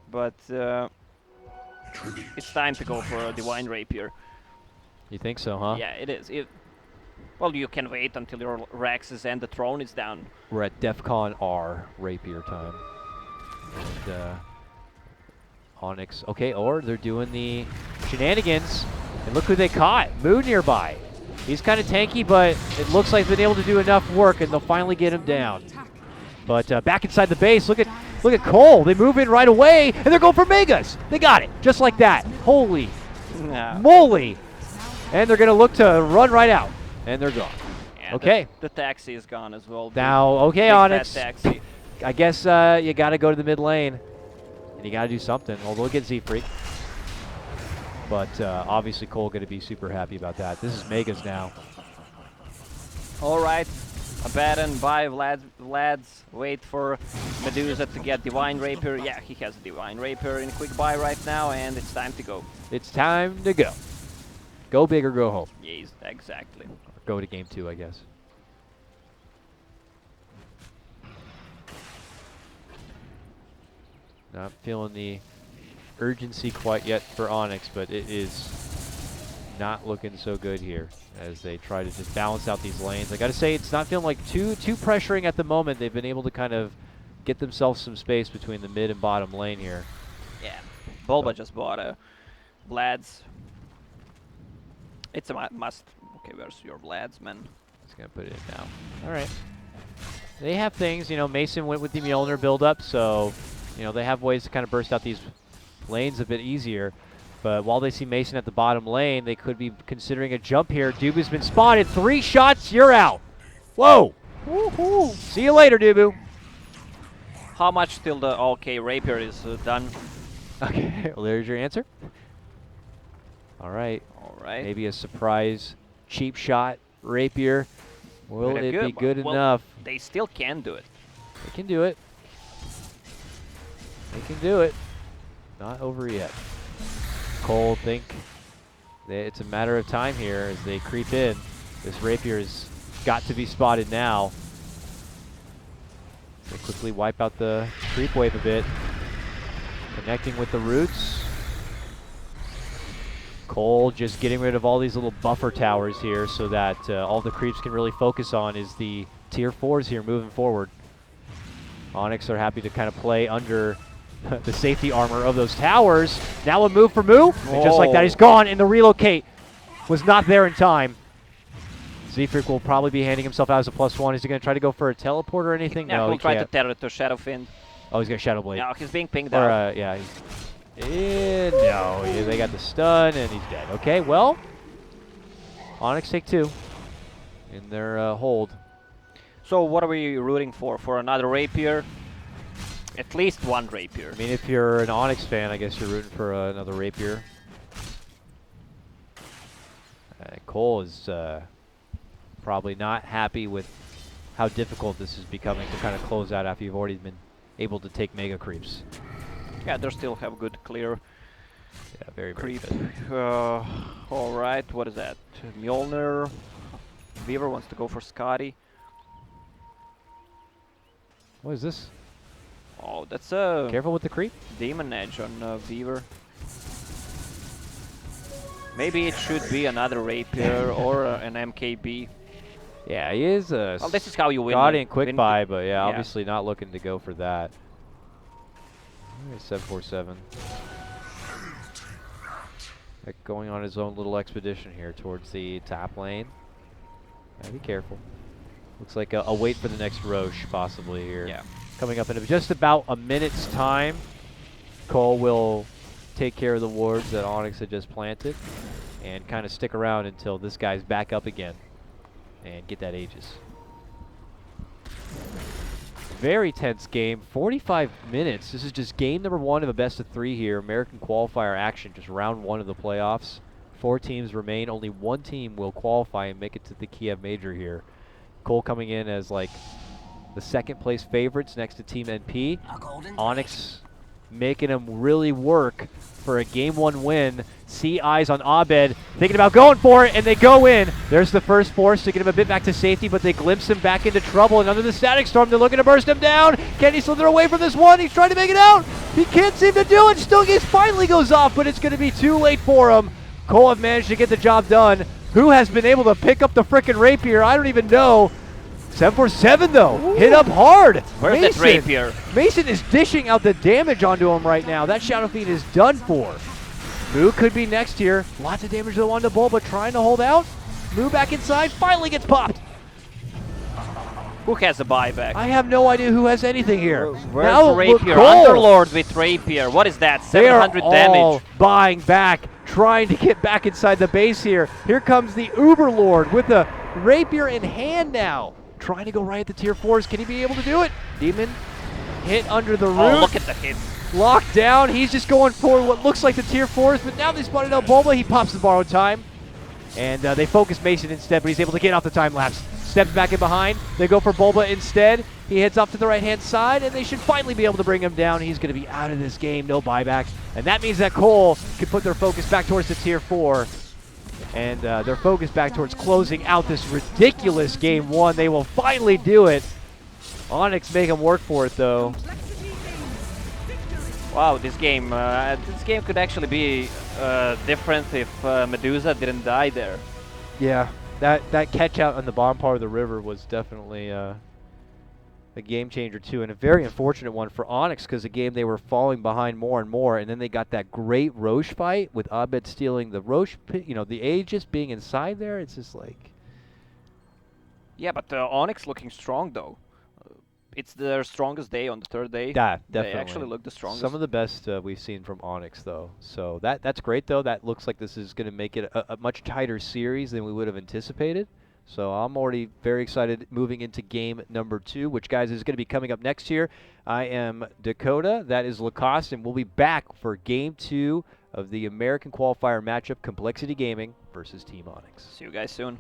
but it's time to go for a Divine Rapier. You think so, huh? Yeah, it is. Well, you can wait until your Raxes and the throne is down. We're at DEFCON R Rapier time. And Onyx, okay, or they're doing the shenanigans. And look who they caught, Moo nearby. He's kind of tanky, but it looks like they've been able to do enough work, and they'll finally get him down. But back inside the base, look at Cole. They move in right away, and they're going for Megas. They got it, just like that. Holy moly. And they're going to look to run right out, and they're gone. Yeah, okay. The taxi is gone as well. Now, okay, big Onyx. Taxi. I guess you got to go to the mid lane, and you got to do something. Although get Z-Freak. But obviously Cole going to be super happy about that. This is Megas now. All right. Abaddon, buy Vlad's, wait for Medusa to get Divine Rapier. Yeah, he has a Divine Rapier in quick buy right now, and it's time to go. It's time to go. Go big or go home. Yes, exactly. Or go to game 2, I guess. Not feeling the urgency quite yet for Onyx, but it is not looking so good here as they try to just balance out these lanes. I gotta say, it's not feeling like too pressuring at the moment. They've been able to kind of get themselves some space between the mid and bottom lane here. Yeah, Bulba just bought a Vlad's. It's a must. Okay, where's your Vlad's, man? Just gonna put it in now. All right. They have things, you know, Mason went with the Mjolnir build-up, so, you know, they have ways to kind of burst out these lanes a bit easier. But while they see Mason at the bottom lane, they could be considering a jump here. Dubu's been spotted. 3 shots, you're out. Whoa. Woohoo. See you later, Dubu. How much till the OK Rapier is done? Okay, well, there's your answer. All right. All right. Maybe a surprise cheap shot Rapier. Will it be good enough? They still can do it. They can do it. They can do it. Not over yet. Cole think that it's a matter of time here as they creep in. This Rapier's got to be spotted now. They quickly wipe out the creep wave a bit. Connecting with the roots. Cole just getting rid of all these little buffer towers here so that all the creeps can really focus on is the tier 4s here moving forward. Onyx are happy to kind of play under the safety armor of those towers. Now a move for Moo, and just like that, he's gone, and the relocate was not there in time. Zephyr will probably be handing himself out as a +1. Is he going to try to go for a teleport or anything? Yeah, No, he'll he try can't. to tether to Shadow Fiend. Oh, he's going to Shadow Blade. No, he's being pinged Or, out. yeah. No, they got the stun, and he's dead. Okay, well, Onyx take 2 in their hold. So what are we rooting for? For another Rapier? At least one Rapier. I mean, if you're an Onyx fan, I guess you're rooting for another Rapier. Cole is probably not happy with how difficult this is becoming to kind of close out after you've already been able to take mega creeps. Yeah, they still have good clear Yeah, very creep. good. All right, what is that? Mjolnir. Weaver wants to go for Scotty. What is this? Oh, that's a Careful with the creep. Demon Edge on Weaver. Maybe it should be another Rapier or an MKB. Yeah, he is a Well, this is how you win. Guardian quick win buy, but yeah, obviously not looking to go for that. 747. Going on his own little expedition here towards the top lane. Be careful. Looks like a wait for the next Roche possibly here. Yeah. Coming up in just about a minute's time. Cole will take care of the wards that Onyx had just planted and kind of stick around until this guy's back up again and get that Aegis. Very tense game, 45 minutes. This is just game number 1 of a best-of-3 here. American qualifier action, just round 1 of the playoffs. 4 teams remain. Only 1 team will qualify and make it to the Kiev Major here. Cole coming in as like the 2nd place favorites next to Team NP. Onyx making them really work for a game 1 win. See eyes on Abed, thinking about going for it, and they go in. There's the first force to get him a bit back to safety, but they glimpse him back into trouble, and under the static storm, they're looking to burst him down. Can he slither away from this one? He's trying to make it out. He can't seem to do it. Still, he finally goes off, but it's going to be too late for him. Cole have managed to get the job done. Who has been able to pick up the frickin' Rapier? I don't even know. 747 though, Ooh. hit up hard. Where's that Rapier? Mason is dishing out the damage onto him right now. That Shadow Fiend is done for. Moo could be next here. Lots of damage to the one to Bull, but trying to hold out. Moo back inside, finally gets popped. Who has the buyback? I have no idea who has anything here. Where's Now, Rapier? Cole. Underlord with Rapier. What is that? They are 700 all damage. buying back, trying to get back inside the base here. Here comes the Uberlord with the Rapier in hand now. Trying to go right at the tier 4s. Can he be able to do it? Demon hit under the root. Oh, look at the hit. Locked down. He's just going for what looks like the tier 4s, but now they spotted out Bulba. He pops the borrowed time. And they focus Mason instead, but he's able to get off the time lapse. Steps back in behind. They go for Bulba instead. He heads off to the right-hand side, and they should finally be able to bring him down. He's going to be out of this game. No buyback. And that means that Cole can put their focus back towards the tier 4. And their focus back towards closing out this ridiculous game 1. They will finally do it. Onyx make them work for it, though. Wow, this game could actually be different if Medusa didn't die there. Yeah, that catch out on the bottom part of the river was definitely a game changer too, and a very unfortunate one for Onyx because the game they were falling behind more and more, and then they got that great Roche fight with Abed stealing the Roche, the Aegis being inside there. It's just like. Yeah, but Onyx looking strong though. It's their strongest day on the third day. Yeah, definitely. They actually look the strongest. Some of the best we've seen from Onyx, though. So that's great, though. That looks like this is going to make it a much tighter series than we would have anticipated. So I'm already very excited moving into game number 2, which, guys, is going to be coming up next year. I am Dakota. That is Lacoste, and we'll be back for game 2 of the American Qualifier matchup, compLexity Gaming versus Team Onyx. See you guys soon.